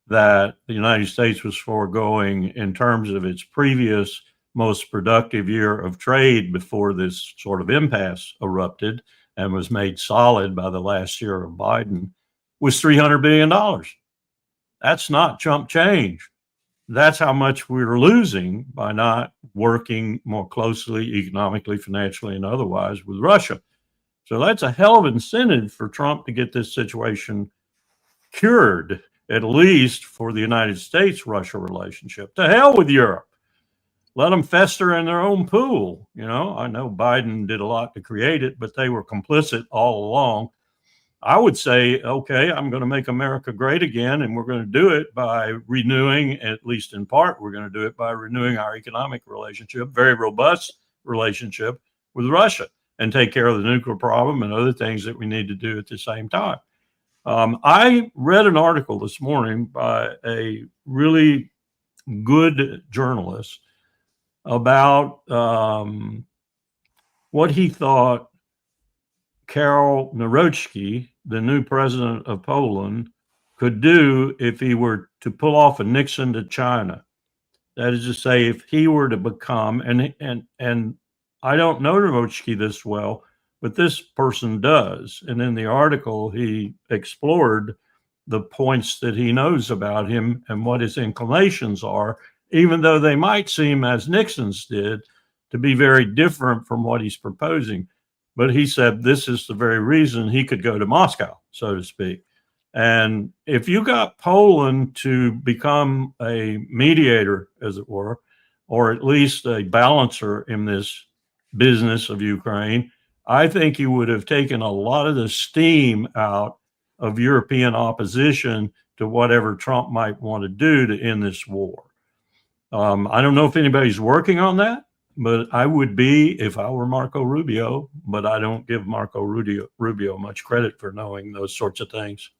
Speaker 6: that the United States was foregoing in terms of its previous most productive year of trade before this sort of impasse erupted and was made solid by the last year of Biden, was $300 billion. That's not chump change. That's how much we're losing by not working more closely economically, financially, and otherwise with Russia. So that's a hell of incentive for Trump to get this situation cured, at least for the United States-Russia relationship. To hell with Europe. Let them fester in their own pool. You know, I know Biden did a lot to create it, but they were complicit all along. I would say, okay, I'm going to make America great again, and we're going to do it by renewing, at least in part, we're going to do it by renewing our economic relationship, very robust relationship with Russia, and take care of the nuclear problem and other things that we need to do at the same time. I read an article this morning by a really good journalist about what he thought Karol Nawrocki, the new president of Poland, could do if he were to pull off a Nixon to China. That is to say, if he were to become, and I don't know Nawrocki this well, but this person does. And in the article, he explored the points that he knows about him and what his inclinations are, even though they might seem, as Nixon's did, to be very different from what he's proposing. But he said this is the very reason he could go to Moscow, so to speak. And if you got Poland to become a mediator, as it were, or at least a balancer in this business of Ukraine, I think you would have taken a lot of the steam out of European opposition to whatever Trump might want to do to end this war. I don't know if anybody's working on that, but I would be if I were Marco Rubio, but I don't give Marco Rubio much credit for knowing those sorts of things.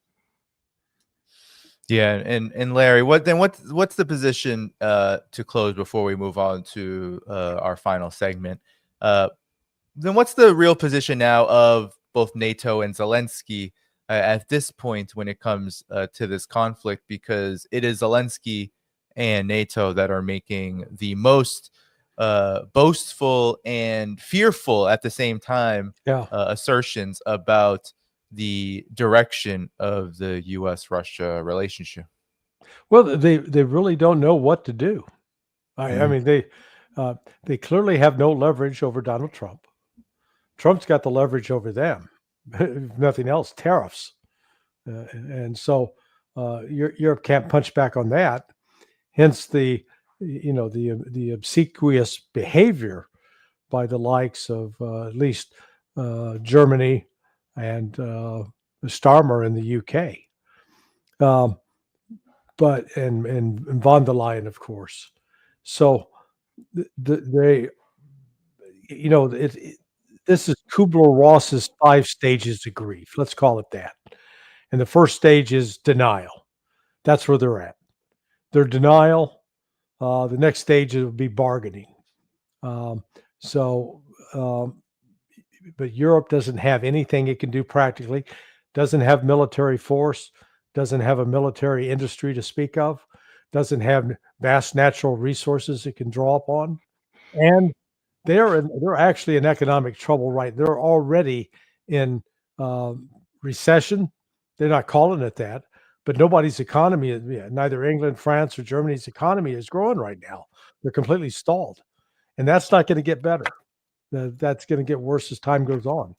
Speaker 1: Yeah, and Larry, what's the position to close before we move on to our final segment? Then what's the real position now of both NATO and Zelensky at this point when it comes to this conflict? Because it is Zelensky and NATO that are making the most boastful and fearful at the same time assertions about the direction of the U.S.-Russia relationship.
Speaker 2: Well, they really don't know what to do. I mean, they clearly have no leverage over Donald Trump. Trump's got the leverage over them, if nothing else, tariffs. And so Europe can't punch back on that. Hence the obsequious behavior by the likes of at least Germany and Starmer in the UK, but von der Leyen, of course. So this is Kubler-Ross's 5 stages of grief. Let's call it that. And the first stage is denial. That's where they're at. Their denial. The next stage will be bargaining. But Europe doesn't have anything it can do practically, doesn't have military force, doesn't have a military industry to speak of, doesn't have vast natural resources it can draw upon, and they're actually in economic trouble, right? They're already in recession. They're not calling it that, but nobody's economy, neither England, France, or Germany's economy is growing right now. They're completely stalled, and that's not going to get better. That's going to get worse as time goes on.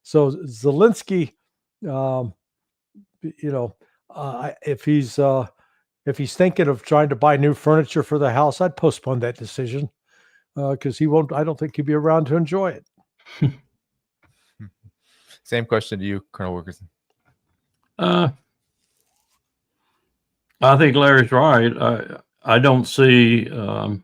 Speaker 2: So Zelensky, if he's thinking of trying to buy new furniture for the house, I'd postpone that decision because he won't. I don't think he'll be around to enjoy it.
Speaker 1: Same question to you, Colonel Wilkerson.
Speaker 6: I think Larry's right. I don't see an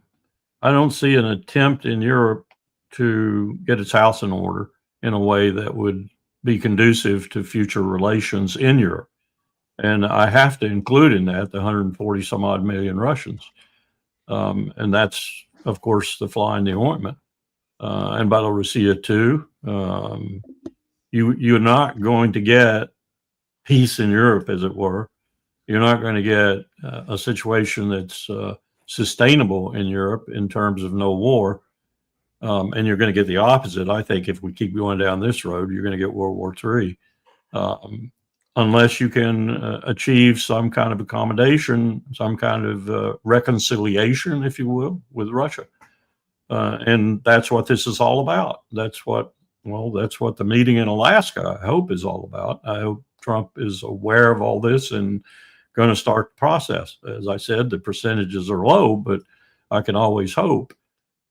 Speaker 6: attempt in Europe to get its house in order in a way that would be conducive to future relations in Europe. And I have to include in that the 140 some odd million Russians. And that's, of course, the fly in the ointment. And Belarusia too. You're not going to get peace in Europe, as it were. You're not going to get a situation that's sustainable in Europe in terms of no war. And you're going to get the opposite. I think if we keep going down this road, you're going to get World War III. Unless you can achieve some kind of accommodation, some kind of reconciliation, if you will, with Russia. And that's what this is all about. That's what the meeting in Alaska, I hope, is all about. I hope Trump is aware of all this and going to start the process. As I said, the percentages are low, but I can always hope.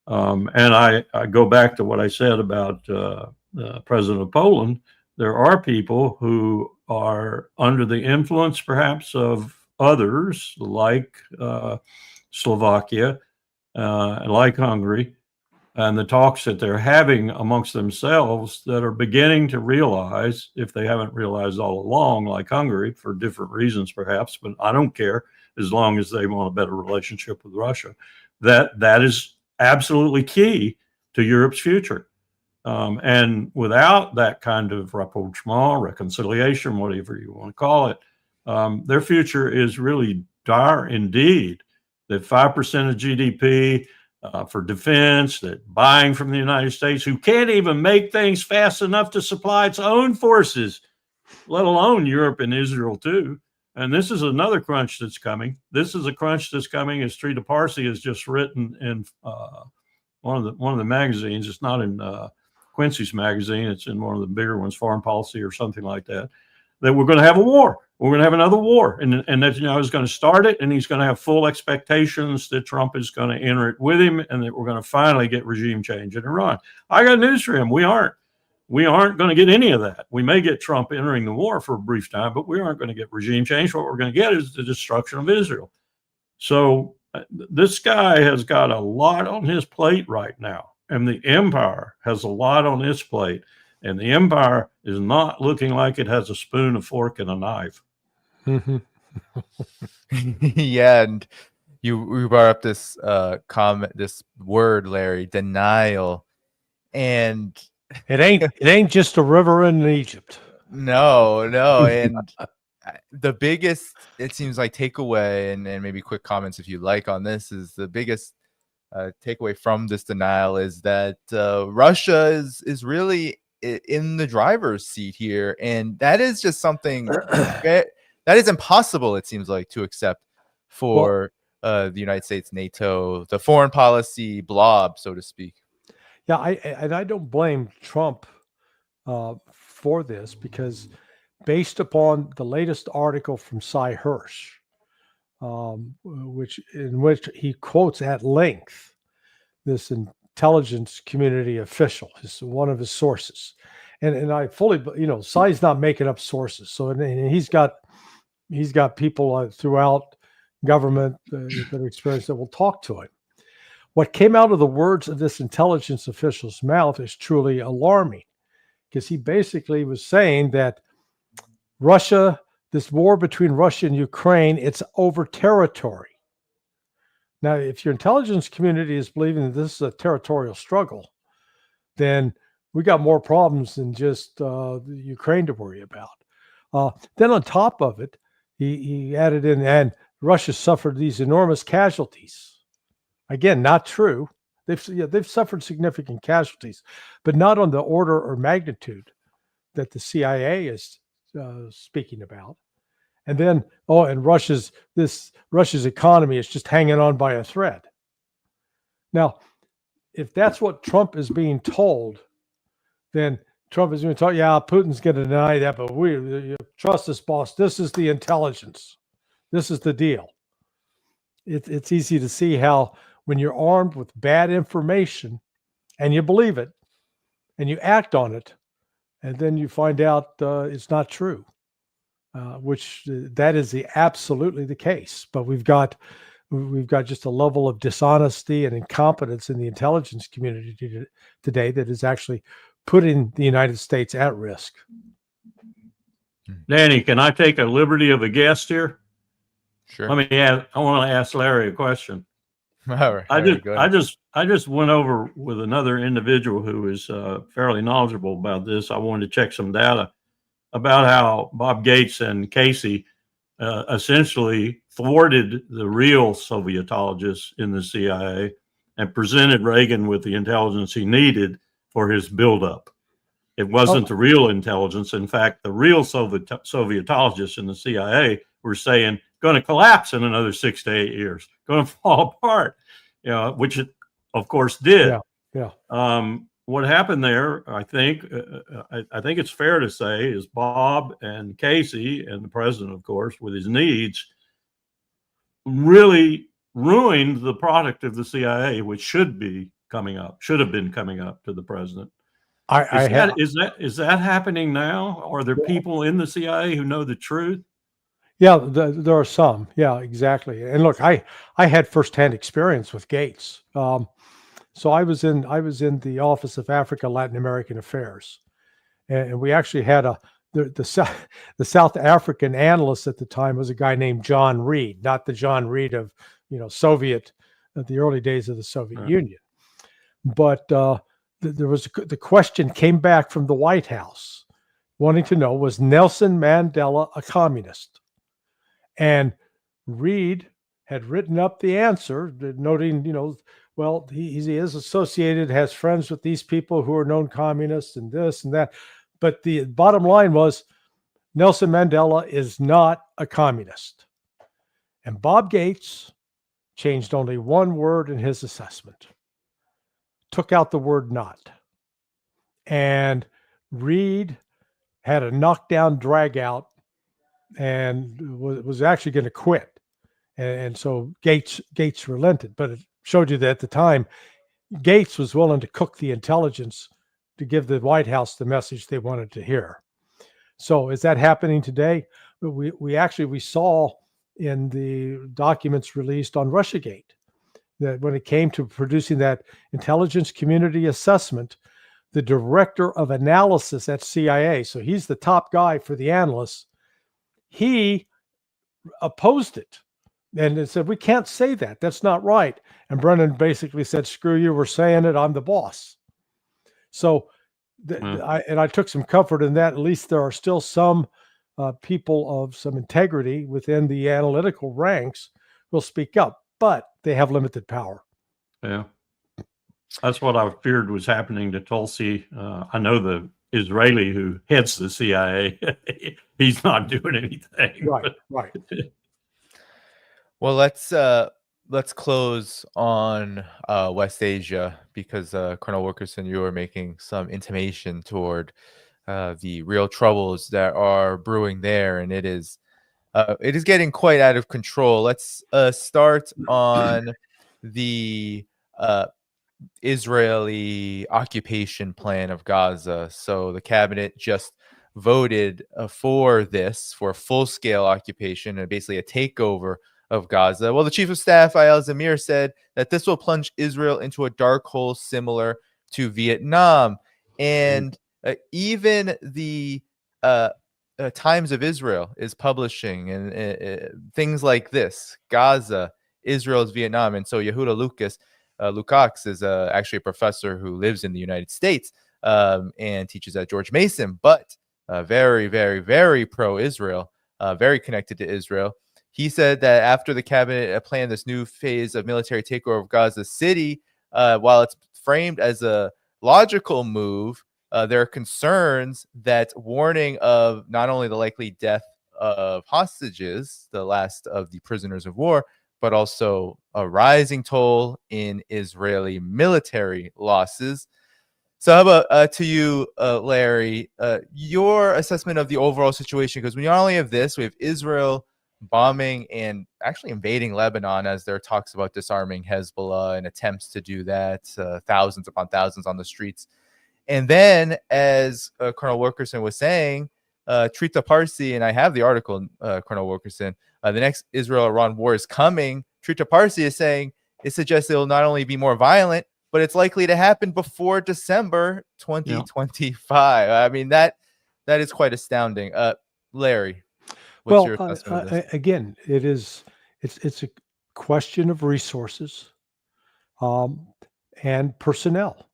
Speaker 6: And I go back to what I said about President of Poland. There are people who are under the influence, perhaps, of others, like Slovakia, like Hungary, and the talks that they're having amongst themselves that are beginning to realize, if they haven't realized all along, like Hungary, for different reasons perhaps, but I don't care, as long as they want a better relationship with Russia, that is absolutely key to Europe's future. And without that kind of rapprochement, reconciliation, whatever you want to call it, their future is really dire indeed. That 5% of GDP for defense, that buying from the United States, who can't even make things fast enough to supply its own forces, let alone Europe and Israel too. And this is another crunch that's coming. This is a crunch that's coming, as Trita Parsi has just written in one of the magazines. It's not in Quincy's magazine. It's in one of the bigger ones, Foreign Policy or something like that. That we're going to have a war. We're going to have another war, and Netanyahu is going to start it, and he's going to have full expectations that Trump is going to enter it with him, and that we're going to finally get regime change in Iran. I got news for him. We aren't going to get any of that. We may get Trump entering the war for a brief time, but we aren't going to get regime change. What we're going to get is the destruction of Israel. So this guy has got a lot on his plate right now, and the empire has a lot on its plate, and the empire is not looking like it has a spoon, a fork, and a knife.
Speaker 1: Yeah, and you brought up this this word, Larry, denial, and
Speaker 2: it ain't just a river in Egypt.
Speaker 1: No, and the biggest, it seems like, takeaway, and maybe quick comments if you like on this, is the biggest takeaway from this denial is that Russia is really in the driver's seat here, and that is just something that is impossible, it seems like, to accept for the United States, NATO, the foreign policy blob, so to speak.
Speaker 2: Yeah, I don't blame Trump for this, because based upon the latest article from Cy Hirsch, in which he quotes at length this intelligence community official, is one of his sources, and I fully, Cy's not making up sources, so and he's got people throughout government that are experienced that will talk to him. What came out of the words of this intelligence official's mouth is truly alarming, because he basically was saying that Russia, this war between Russia and Ukraine, it's over territory. Now, if your intelligence community is believing that this is a territorial struggle, then we got more problems than just Ukraine to worry about. Then on top of it, he added in, and Russia suffered these enormous casualties. Again, not true. They've suffered significant casualties, but not on the order or magnitude that the CIA is speaking about. And then, and Russia's economy is just hanging on by a thread. Now, if that's what Trump is being told, then Trump is going to talk, yeah, Putin's going to deny that, but we trust us, boss. This is the intelligence. This is the deal. It's easy to see how when you're armed with bad information and you believe it and you act on it, and then you find out it's not true, which that is absolutely the case. But we've got just a level of dishonesty and incompetence in the intelligence community today that is actually putting the United States at risk.
Speaker 6: Danny, can I take a liberty of a guest here?
Speaker 1: Sure.
Speaker 6: I want to ask Larry a question.
Speaker 1: All right.
Speaker 6: I just went over with another individual who is fairly knowledgeable about this. I wanted to check some data about how Bob Gates and Casey essentially thwarted the real Sovietologists in the CIA and presented Reagan with the intelligence he needed for his buildup. It wasn't the real intelligence. In fact, the real Sovietologists in the CIA were saying, going to collapse in another 6 to 8 years, going to fall apart, which it, of course, did.
Speaker 2: Yeah.
Speaker 6: What happened there, I think it's fair to say, is Bob and Casey and the president, of course, with his needs, really ruined the product of the CIA, which should have been coming up to the president. Is that happening now? Are there people in the CIA who know the truth?
Speaker 2: Yeah, there are some. Yeah, exactly. And look, I had firsthand experience with Gates. So I was in the Office of Africa Latin American Affairs, and we actually had the South African analyst at the time was a guy named John Reed, not the John Reed of Soviet, the early days of the Soviet Union, but there was the question came back from the White House, wanting to know, was Nelson Mandela a communist? And Reed had written up the answer, noting, well, he is associated, has friends with these people who are known communists and this and that. But the bottom line was Nelson Mandela is not a communist. And Bob Gates changed only one word in his assessment, took out the word not. And Reed had a knockdown drag out and was actually going to quit. And so Gates relented, but it showed you that at the time, Gates was willing to cook the intelligence to give the White House the message they wanted to hear. So is that happening today? We saw in the documents released on Russiagate that when it came to producing that intelligence community assessment, the director of analysis at CIA, so he's the top guy for the analysts, he opposed it. And it said, we can't say that. That's not right. And Brennan basically said, screw you, we're saying it, I'm the boss. So I took some comfort in that. At least there are still some people of some integrity within the analytical ranks who will speak up, but they have limited power.
Speaker 6: Yeah. That's what I feared was happening to Tulsi. I know the Israeli who heads the CIA, he's not doing anything.
Speaker 2: Right.
Speaker 1: Well, let's close on West Asia, because Colonel Wilkerson, you were making some intimation toward the real troubles that are brewing there, and it is getting quite out of control. Let's start on the Israeli occupation plan of Gaza. So the cabinet just voted for a full-scale occupation and basically a takeover of Gaza. Well, the chief of staff, Eyal Zamir, said that this will plunge Israel into a dark hole similar to Vietnam. And even the Times of Israel is publishing and things like this: Gaza, Israel's Vietnam. And so Yehuda Lukacs is actually a professor who lives in the United States and teaches at George Mason, but very, very, very pro-Israel, very connected to Israel. He said that after the cabinet planned this new phase of military takeover of Gaza City, while it's framed as a logical move, there are concerns that warning of not only the likely death of hostages, the last of the prisoners of war, but also a rising toll in Israeli military losses. So how about to you, Larry, your assessment of the overall situation? Because we not only have this, we have Israel bombing and actually invading Lebanon, as there are talks about disarming Hezbollah and attempts to do that, thousands upon thousands on the streets. And then, as Colonel Wilkerson was saying, Trita Parsi, and I have the article, Colonel Wilkerson, the next Israel-Iran war is coming. Trita Parsi is saying it suggests it will not only be more violent, but it's likely to happen before December 2025. I mean, that is quite astounding. Larry, what's your assessment of this?
Speaker 2: Again, it's a question of resources and personnel.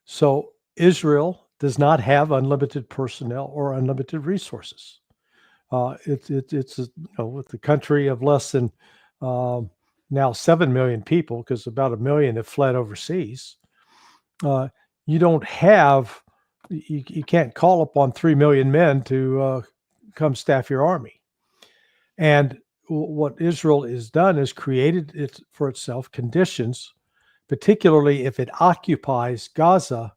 Speaker 2: So Israel does not have unlimited personnel or unlimited resources. It's with the country of less than now 7 million people, because about 1 million have fled overseas. You don't have, you can't call upon 3 million men to come staff your army. And what Israel has done is created for itself conditions, particularly if it occupies Gaza,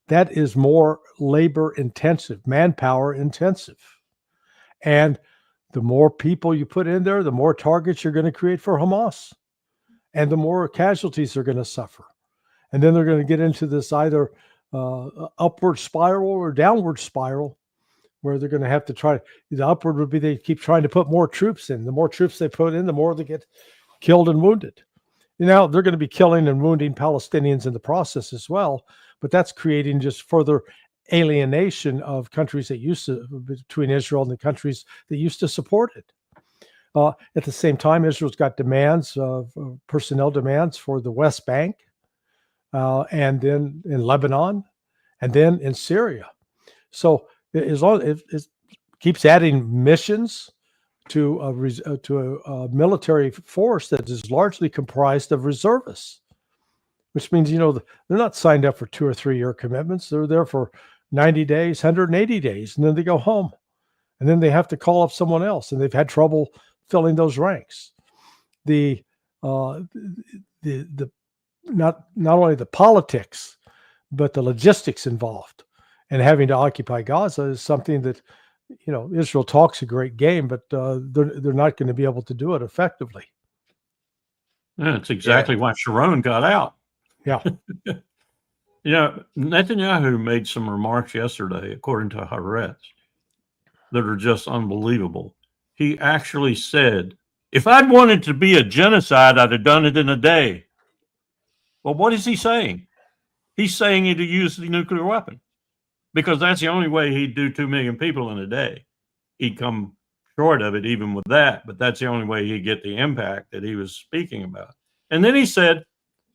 Speaker 2: that is more labor intensive, manpower intensive. And the more people you put in there, the more targets you're going to create for Hamas, and the more casualties they're going to suffer. And then they're going to get into this either upward spiral or downward spiral, where they're going to have to try. The upward would be they keep trying to put more troops in. The more troops they put in, the more they get killed and wounded. Now they're going to be killing and wounding Palestinians in the process as well, but that's creating just further alienation of countries that used to, between Israel and the countries that used to support it. At the same time, Israel's got demands, personnel demands for the West Bank, and then in Lebanon, and then in Syria. So as long as it keeps adding missions to a military force that is largely comprised of reservists, which means, they're not signed up for 2 or 3 year commitments. They're there for 90 days, 180 days, and then they go home. And then they have to call up someone else, and they've had trouble filling those ranks. The not only the politics, but the logistics involved and having to occupy Gaza is something that, Israel talks a great game, but they're not going to be able to do it effectively.
Speaker 6: Yeah, that's exactly why Sharon got out.
Speaker 2: Yeah.
Speaker 6: Netanyahu made some remarks yesterday, according to Haaretz, that are just unbelievable. He actually said, if I'd wanted to be a genocide, I'd have done it in a day. Well, what is he saying? He's saying he'd use the nuclear weapon, because that's the only way he'd do 2 million people in a day. He'd come short of it even with that, but that's the only way he'd get the impact that he was speaking about. And then he said,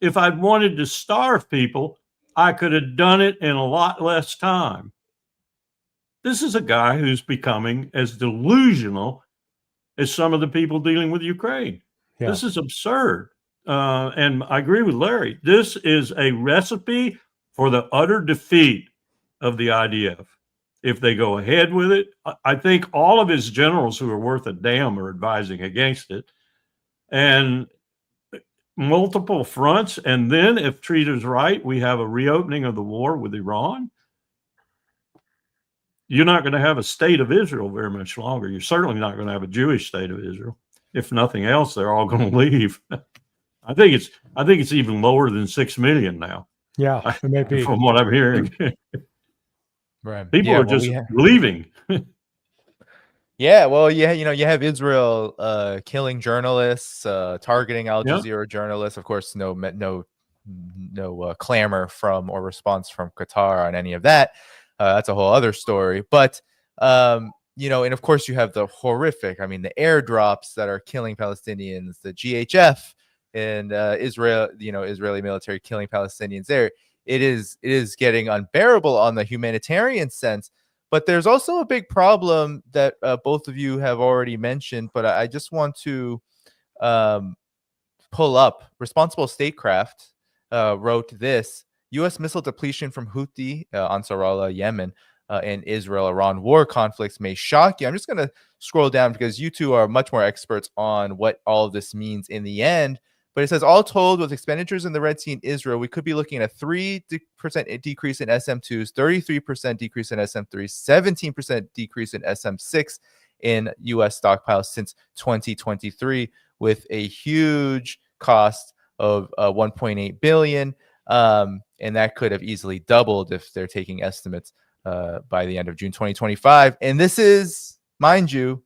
Speaker 6: if I'd wanted to starve people, I could have done it in a lot less time. This is a guy who's becoming as delusional as some of the people dealing with Ukraine. Yeah. This is absurd. And I agree with Larry. This is a recipe for the utter defeat of the IDF. If they go ahead with it, I think all of his generals who are worth a damn are advising against it. And multiple fronts. And then if Trita's right, we have a reopening of the war with Iran. You're not going to have a state of Israel very much longer. You're certainly not going to have a Jewish state of Israel. If nothing else, they're all going to leave. I think it's even lower than 6 million now.
Speaker 2: Yeah, it may be.
Speaker 6: From what I'm hearing.
Speaker 1: Right.
Speaker 6: People are just leaving.
Speaker 1: Yeah, well, you have Israel killing journalists, targeting Al Jazeera journalists. Of course, no clamor from or response from Qatar on any of that. That's a whole other story. But and of course you have the horrific. I mean, the airdrops that are killing Palestinians, the GHF and Israel, Israeli military killing Palestinians there. It is getting unbearable on the humanitarian sense. But there's also a big problem that both of you have already mentioned, but I just want to pull up responsible statecraft. wrote this: U.S. missile depletion from Houthi, Ansarallah, Yemen, and Israel-Iran war conflicts may shock you. I'm just going to scroll down because you two are much more experts on what all of this means in the end. But it says, all told, with expenditures in the Red Sea and Israel, we could be looking at a 3% decrease in SM2s, 33% decrease in SM3s, 17% decrease in SM6 in U.S. stockpiles since 2023, with a huge cost of 1.8 billion. And that could have easily doubled if they're taking estimates by the end of June 2025. And this is, mind you,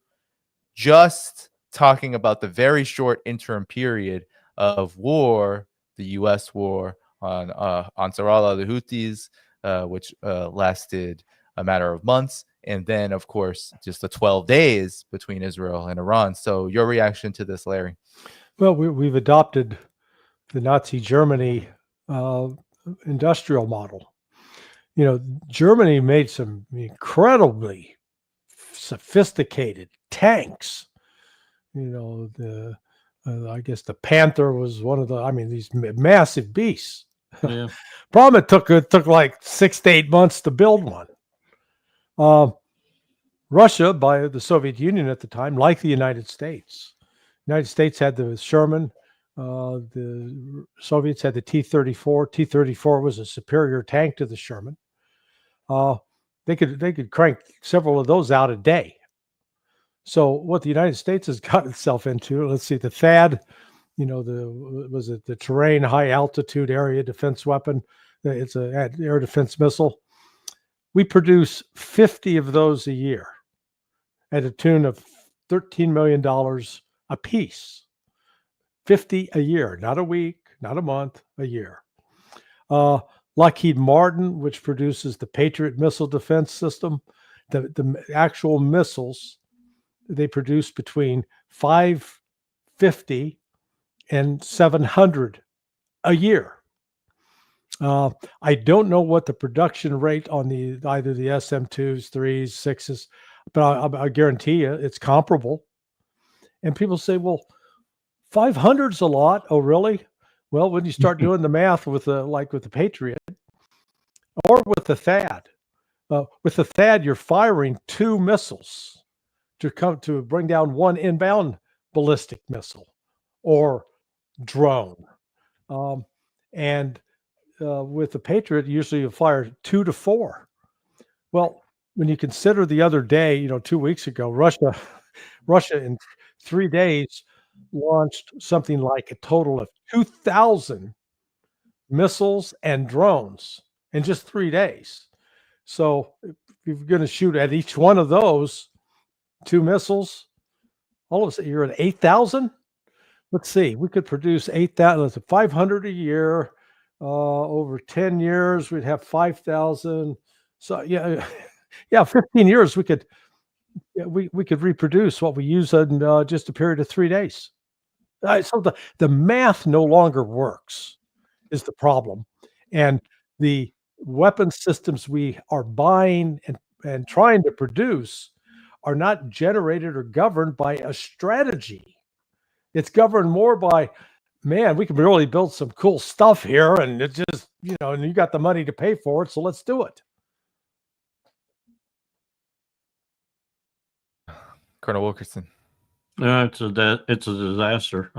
Speaker 1: just talking about the very short interim period of war, the U.S. war on Ansarallah, the Houthis, which lasted a matter of months. And then, of course, just the 12 days between Israel and Iran. So your reaction to this, Larry?
Speaker 2: Well, we've adopted the Nazi Germany industrial model. You know, Germany made some incredibly sophisticated tanks. You know, I guess the Panther was one of these massive beasts.
Speaker 6: Yeah.
Speaker 2: Problem, it took like 6 to 8 months to build one. Russia, by the Soviet Union at the time, like the United States. The United States had the Sherman. The Soviets had the T-34. T-34 was a superior tank to the Sherman. They could crank several of those out a day. So what the United States has got itself into, let's see, the THAAD, you know, the terrain high altitude area defense weapon. It's an air defense missile. We produce 50 of those a year at a tune of $13 million a piece. 50 a year, not a week, not a month, a year. Lockheed Martin, which produces the Patriot missile defense system, the actual missiles, they produce between 550 and 700 a year. I don't know what the production rate on either the SM2s, 3s, 6s, but I guarantee you it's comparable. And people say, well, 500's a lot. Oh, really? Well, when you start doing the math with the Patriot or with the THAAD, with the THAAD, you're firing 2 missiles to bring down one inbound ballistic missile or drone. And with the Patriot, usually you fire 2 to 4. Well, when you consider the other day, 2 weeks ago, Russia in 3 days launched something like a total of 2,000 missiles and drones in just 3 days. So if you're going to shoot at each one of those 2 missiles, all of a sudden you're at 8,000. Let's see, we could produce 8,000, 500 a year. Over 10 years, we'd have 5,000. So yeah, 15 years we could reproduce what we use in just a period of 3 days. So the math no longer works is the problem. And the weapon systems we are buying and trying to produce are not generated or governed by a strategy. It's governed more by, man, we can really build some cool stuff here, and it just, and you got the money to pay for it, so let's do it.
Speaker 1: Colonel Wilkerson.
Speaker 6: It's a disaster.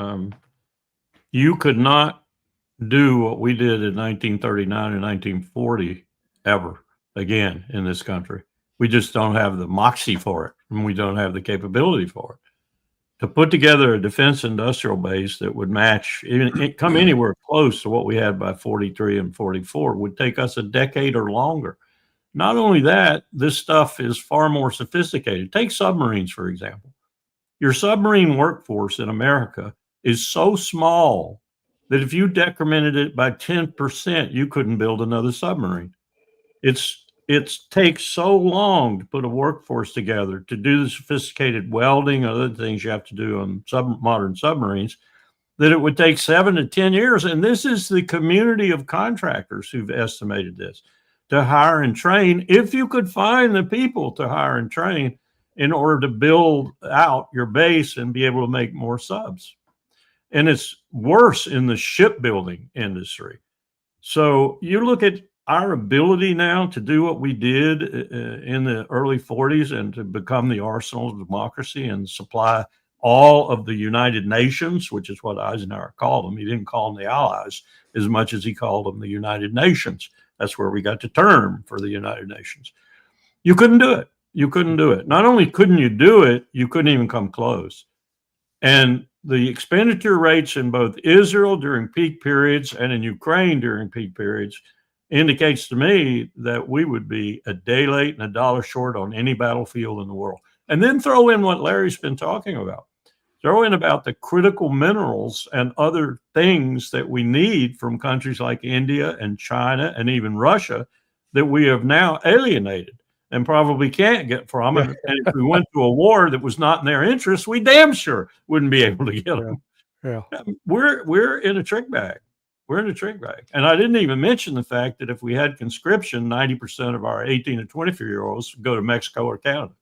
Speaker 6: You could not do what we did in 1939 and 1940 ever again in this country. We just don't have the moxie for it, and we don't have the capability for it. To put together a defense industrial base that would match, come anywhere close to what we had by 43 and 44 would take us a decade or longer. Not only that, this stuff is far more sophisticated. Take submarines, for example. Your submarine workforce in America is so small that if you decremented it by 10%, you couldn't build another submarine. It takes so long to put a workforce together to do the sophisticated welding and other things you have to do on modern submarines that it would take 7 to 10 years. And this is the community of contractors who've estimated this, to hire and train, if you could find the people to hire and train in order to build out your base and be able to make more subs. And it's worse in the shipbuilding industry. So you look at our ability now to do what we did in the early 40s and to become the arsenal of democracy and supply all of the United Nations, which is what Eisenhower called them. He didn't call them the Allies as much as he called them the United Nations. That's where we got the term for the United Nations. You couldn't do it. You couldn't do it. Not only couldn't you do it, you couldn't even come close. And the expenditure rates in both Israel during peak periods and in Ukraine during peak periods indicates to me that we would be a day late and a dollar short on any battlefield in the world. And then throw in what Larry's been talking about. Throw in about the critical minerals and other things that we need from countries like India and China and even Russia that we have now alienated and probably can't get from. And if we went to a war that was not in their interest, we damn sure wouldn't be able to get them.
Speaker 2: Yeah.
Speaker 6: We're in a trick bag. We're in a trick bag. And I didn't even mention the fact that if we had conscription, 90% of our 18 to 24-year-olds go to Mexico or Canada.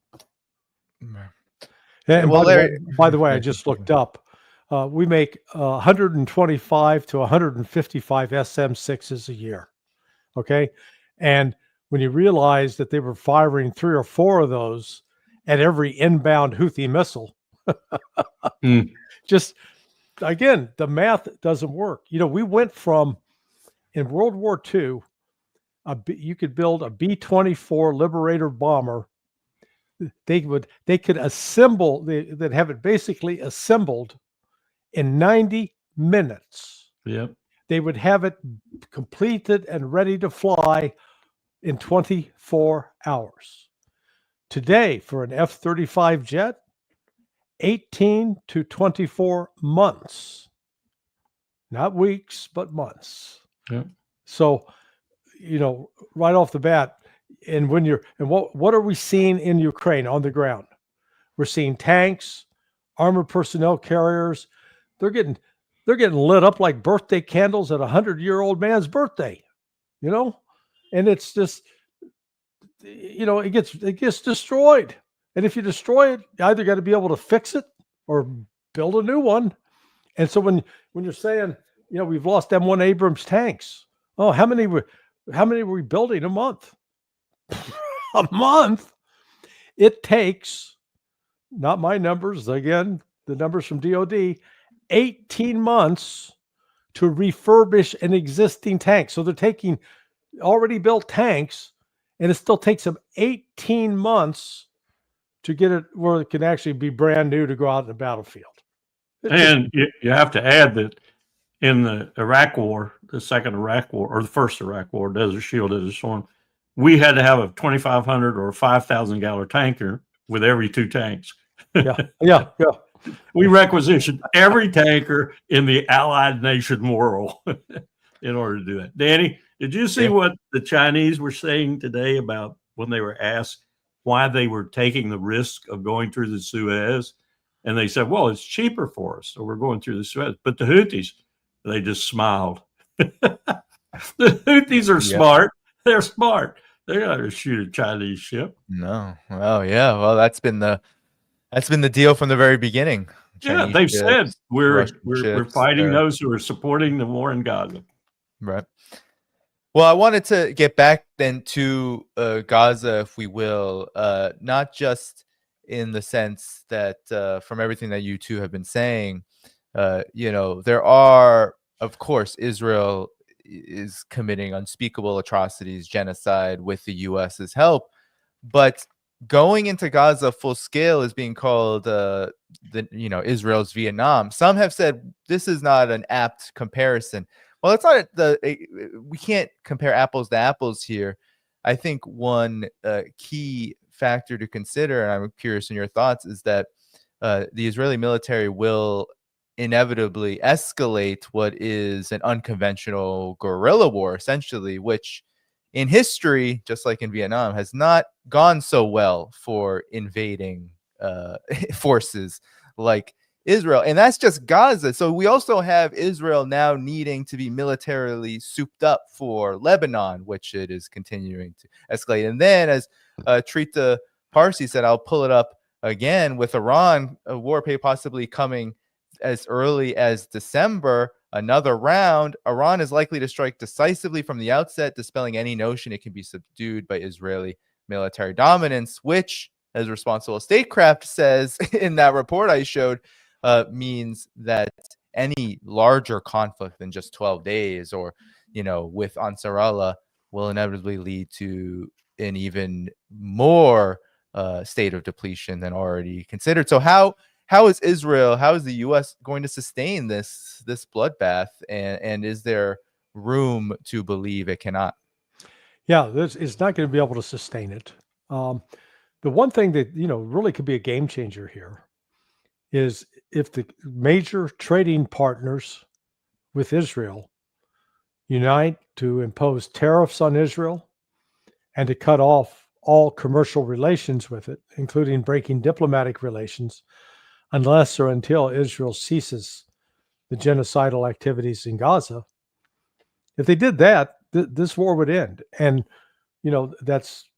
Speaker 2: And by the way, I just looked up. We make 125 to 155 SM-6s a year. Okay. And when you realize that they were firing 3 or 4 of those at every inbound Houthi missile, just again, the math doesn't work. You know, we went from in World War II, you could build a B-24 Liberator bomber. They could assemble, they'd have it basically assembled in 90 minutes.
Speaker 6: Yep.
Speaker 2: They would have it completed and ready to fly in 24 hours. Today, for an F-35 jet, 18 to 24 months. Not weeks, but months.
Speaker 6: Yep.
Speaker 2: So, you know, right off the bat, and when you're, and what are we seeing in Ukraine on the ground? We're seeing tanks, armored personnel carriers. They're getting lit up like birthday candles at a 100-year-old man's birthday, you know, and it's just, you know, it gets destroyed. And if you destroy it, you either got to be able to fix it or build a new one. And so when you're saying, you know, we've lost M1 Abrams tanks, oh, how many were we building a month? A month. It takes, not my numbers, again, the numbers from DOD, 18 months to refurbish an existing tank. So they're taking already built tanks, and it still takes them 18 months to get it where it can actually be brand new to go out in the battlefield.
Speaker 6: And you have to add that in the Iraq War, the second Iraq War, or the first Iraq War, Desert Shield, Desert Storm, we had to have a 2,500 or 5,000 gallon tanker with every 2 tanks.
Speaker 2: Yeah.
Speaker 6: We requisitioned every tanker in the allied nation world in order to do that. Danny, did you see what the Chinese were saying today about when they were asked why they were taking the risk of going through the Suez? And they said, well, it's cheaper for us, so we're going through the Suez. But the Houthis, they just smiled. The Houthis are smart. They're smart. They're not going to shoot a Chinese ship.
Speaker 1: No. Oh, yeah. Well, that's been the deal from the very beginning.
Speaker 6: Chinese they've said we're fighting those who are supporting the war in Gaza.
Speaker 1: Right. Well, I wanted to get back then to Gaza, if we will, not just in the sense that from everything that you two have been saying, you know, there are, of course, Israel is committing unspeakable atrocities, genocide with the US's help, but going into Gaza full scale is being called Israel's Vietnam. Some have said this is not an apt comparison. Well, it's not we can't compare apples to apples here. I think one key factor to consider, and I'm curious in your thoughts, is that the Israeli military will inevitably escalate what is an unconventional guerrilla war, essentially, which in history, just like in Vietnam, has not gone so well for invading forces like Israel. And that's just Gaza. So we also have Israel now needing to be militarily souped up for Lebanon, which it is continuing to escalate. And then, as Trita Parsi said, I'll pull it up again, with Iran, a war possibly coming as early as December, another round. Iran is likely to strike decisively from the outset, dispelling any notion it can be subdued by Israeli military dominance, which, as Responsible Statecraft says in that report I showed, means that any larger conflict than just 12 days or, with Ansarallah will inevitably lead to an even more state of depletion than already considered. So how is Israel, how is the U.S. going to sustain this bloodbath? And is there room to believe it cannot?
Speaker 2: Yeah, it's not going to be able to sustain it. The one thing that, really could be a game changer here is if the major trading partners with Israel unite to impose tariffs on Israel and to cut off all commercial relations with it, including breaking diplomatic relations, unless or until Israel ceases the genocidal activities in Gaza. If they did that, this war would end. And, that's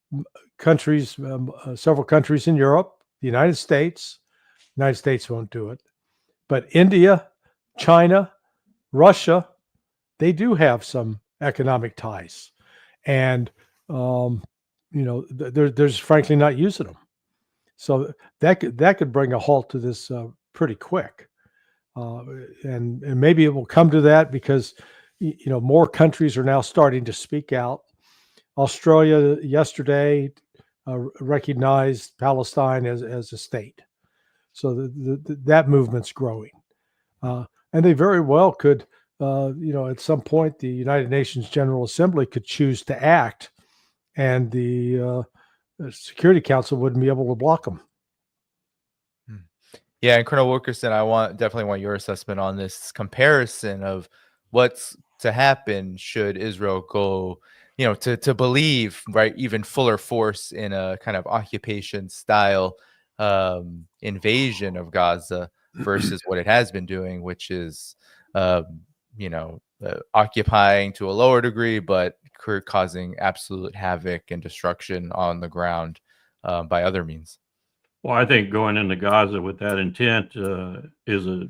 Speaker 2: countries, several countries in Europe, the United States. The United States won't do it. But India, China, Russia, they do have some economic ties. And, they're frankly not using them. So that could bring a halt to this pretty quick. And maybe it will come to that because, more countries are now starting to speak out. Australia yesterday recognized Palestine as a state. So that movement's growing. And they very well could, at some point, the United Nations General Assembly could choose to act, and the Security Council wouldn't be able to block them.
Speaker 1: Yeah, and Colonel Wilkerson, I definitely want your assessment on this comparison of what's to happen should Israel go, to believe, right, even fuller force in a kind of occupation style invasion of Gaza versus what it has been doing, which is, occupying to a lower degree, but causing absolute havoc and destruction on the ground by other means.
Speaker 6: Well, I think going into Gaza with that intent is a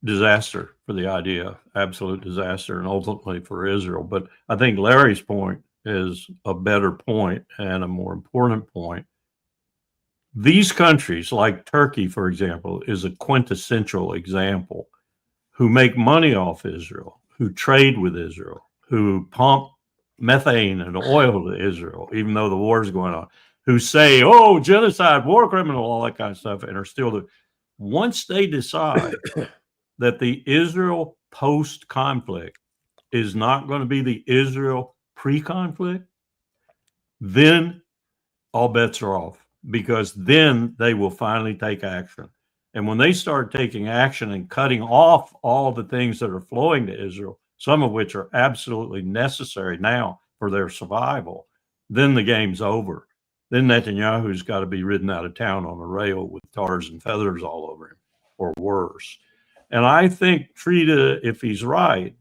Speaker 6: disaster for the idea, absolute disaster, and ultimately for Israel. But I think Larry's point is a better point and a more important point. These countries, like Turkey, for example, is a quintessential example, who make money off Israel, who trade with Israel, who pump methane and oil to Israel, even though the war is going on, who say, oh, genocide, war criminal, all that kind of stuff, and are still once they decide that the Israel post-conflict is not going to be the Israel pre-conflict, then all bets are off, because then they will finally take action. And when they start taking action and cutting off all the things that are flowing to Israel, some of which are absolutely necessary now for their survival, then the game's over. Then Netanyahu's got to be ridden out of town on a rail with tars and feathers all over him, or worse. And I think Trita, if he's right,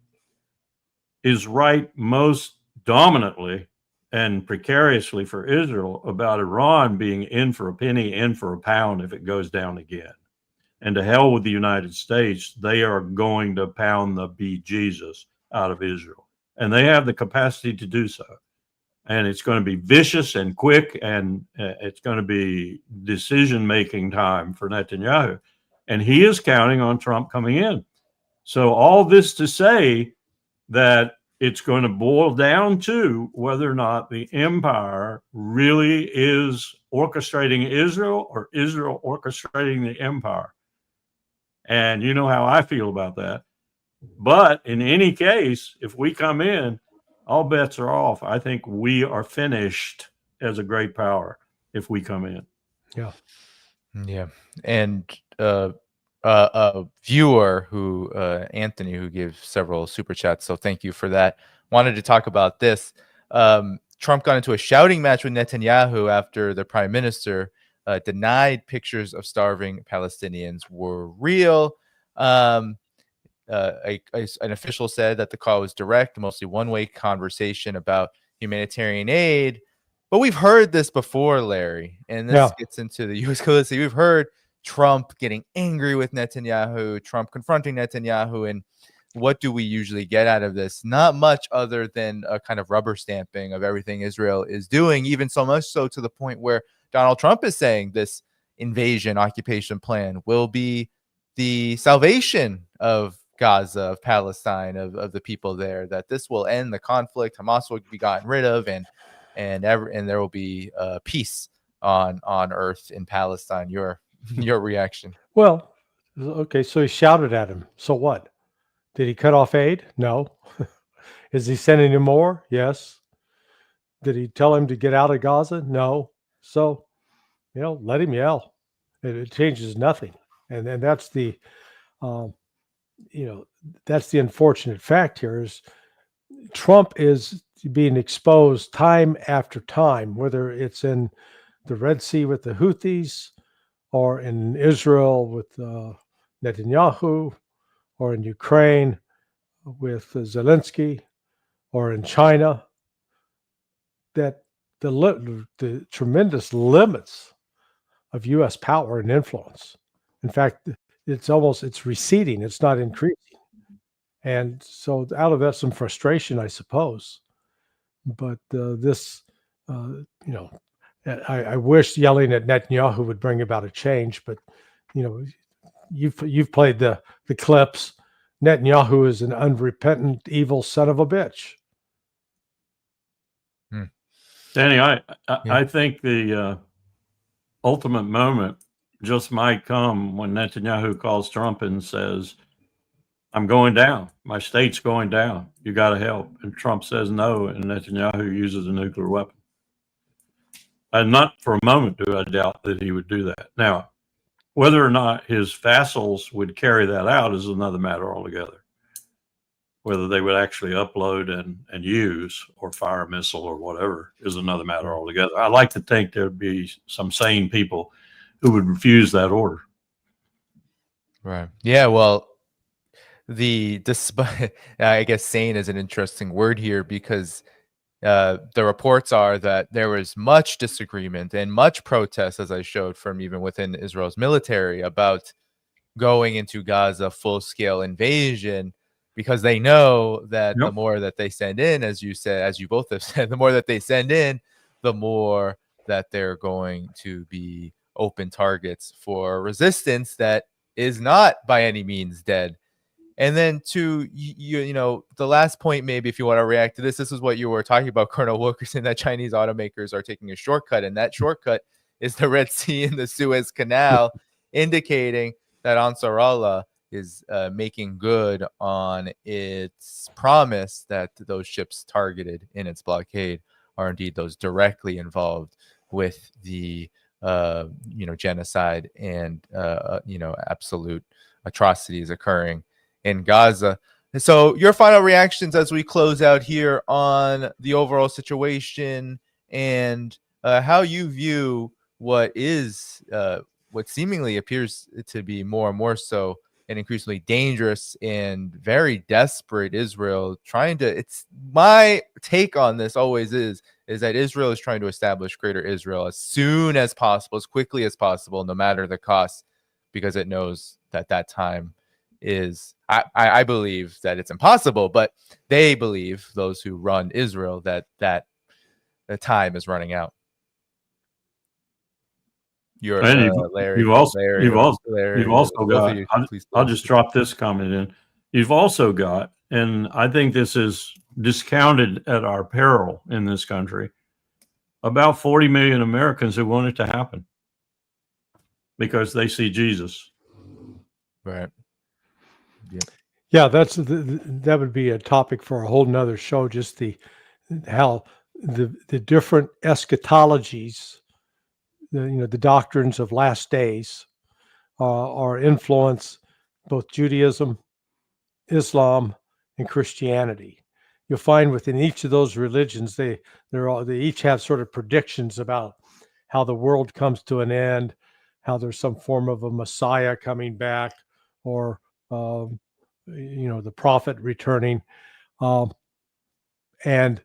Speaker 6: is right most dominantly and precariously for Israel about Iran being in for a penny, in for a pound if it goes down again. And to hell with the United States, they are going to pound the bejesus out of Israel. And they have the capacity to do so. And it's going to be vicious and quick, and it's going to be decision-making time for Netanyahu. And he is counting on Trump coming in. So all this to say that it's going to boil down to whether or not the empire really is orchestrating Israel or Israel orchestrating the empire. And you know how I feel about that. But in any case, if we come in, all bets are off. I think we are finished as a great power if we come in.
Speaker 2: Yeah.
Speaker 1: Yeah. And a viewer who, Anthony, who gave several super chats, so thank you for that, wanted to talk about this. Trump got into a shouting match with Netanyahu after the prime minister denied pictures of starving Palestinians were real. An official said that the call was direct, mostly one-way conversation about humanitarian aid. But we've heard this before, Larry, and this gets into the U.S. coalition. We've heard Trump getting angry with Netanyahu, Trump confronting Netanyahu, and what do we usually get out of this? Not much, other than a kind of rubber stamping of everything Israel is doing, even so much so to the point where Donald Trump is saying this invasion occupation plan will be the salvation of Gaza, of Palestine, of the people there, that this will end the conflict, Hamas will be gotten rid of, and there will be peace on earth in Palestine. Your reaction?
Speaker 2: Well, okay, so he shouted at him. So what? Did he cut off aid? No. Is he sending him more? Yes. Did he tell him to get out of Gaza? No. So, let him yell. It changes nothing. And that's the, that's the unfortunate fact here is Trump is being exposed time after time, whether it's in the Red Sea with the Houthis, or in Israel with Netanyahu, or in Ukraine with Zelensky, or in China, that the tremendous limits of U.S. power and influence. In fact, it's receding. It's not increasing. And so out of that, some frustration, I suppose. But I wish yelling at Netanyahu would bring about a change, but you've played the clips. Netanyahu is an unrepentant, evil son of a bitch.
Speaker 6: Danny, I think the ultimate moment just might come when Netanyahu calls Trump and says, "I'm going down. My state's going down. You got to help." And Trump says no, and Netanyahu uses a nuclear weapon. And not for a moment do I doubt that he would do that. Now, whether or not his vassals would carry that out is another matter altogether. Whether they would actually upload and use or fire a missile or whatever is another matter altogether. I like to think there'd be some sane people who would refuse that order.
Speaker 1: Right. Yeah. Well, despite I guess sane is an interesting word here, because the reports are that there was much disagreement and much protest, as I showed, from even within Israel's military about going into Gaza full-scale invasion, because they know that the more that they send in, as you said, as you both have said, the more that they send in, the more that they're going to be open targets for resistance that is not by any means dead. And then to the last point, maybe if you want to react to this is what you were talking about, Colonel Wilkerson, that Chinese automakers are taking a shortcut, and that shortcut is the Red Sea and the Suez Canal, indicating that Ansar Allah is making good on its promise that those ships targeted in its blockade are indeed those directly involved with the genocide and absolute atrocities occurring in Gaza. And so your final reactions as we close out here on the overall situation, and how you view what seemingly appears to be more and more so an increasingly dangerous and very desperate Israel it's my take on this always is that Israel is trying to establish greater Israel as soon as possible, as quickly as possible, no matter the cost, because it knows that time is, I believe that it's impossible, but they believe, those who run Israel, that the time is running out.
Speaker 6: Larry, you've also got, I'll just drop this comment in. You've also got, and I think this is discounted at our peril in this country, about 40 million Americans who want it to happen because they see Jesus.
Speaker 1: Right.
Speaker 2: Yeah, that would be a topic for a whole nother show. Just how the different eschatologies, the doctrines of last days, are influence both Judaism, Islam, and Christianity. You'll find within each of those religions, they each have sort of predictions about how the world comes to an end, how there's some form of a Messiah coming back, or the prophet returning. And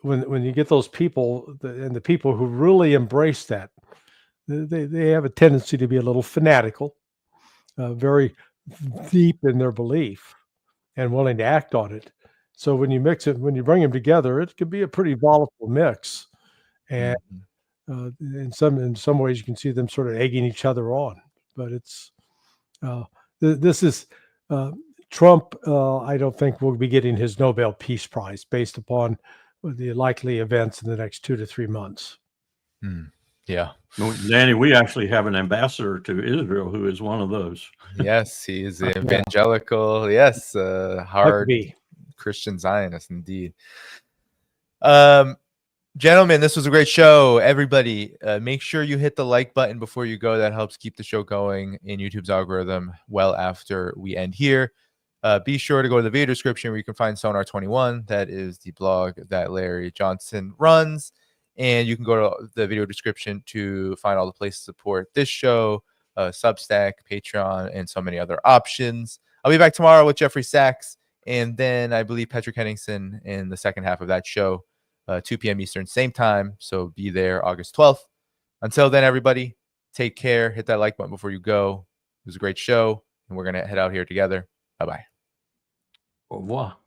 Speaker 2: when you get those people, and the people who really embrace that, they have a tendency to be a little fanatical, very deep in their belief and willing to act on it. So when you mix it, when you bring them together, it can be a pretty volatile mix. And in some ways, you can see them sort of egging each other on. But it's this is Trump. I don't think will be getting his Nobel Peace Prize based upon the likely events in the next 2 to 3 months.
Speaker 1: Yeah.
Speaker 6: Well, Danny, we actually have an ambassador to Israel who is one of those.
Speaker 1: Yes, he is evangelical. Yes, hard Christian Zionist indeed. Gentlemen, this was a great show. Everybody, make sure you hit the like button before you go. That helps keep the show going in YouTube's algorithm well after we end here. Be sure to go to the video description where you can find Sonar 21. That is the blog that Larry Johnson runs. And you can go to the video description to find all the places to support this show, Substack, Patreon, and so many other options. I'll be back tomorrow with Jeffrey Sachs, and then I believe Patrick Henningsen in the second half of that show, 2 p.m. Eastern, same time. So be there August 12th. Until then, everybody, take care. Hit that like button before you go. It was a great show, and we're going to head out here together. Bye-bye.
Speaker 6: Au revoir.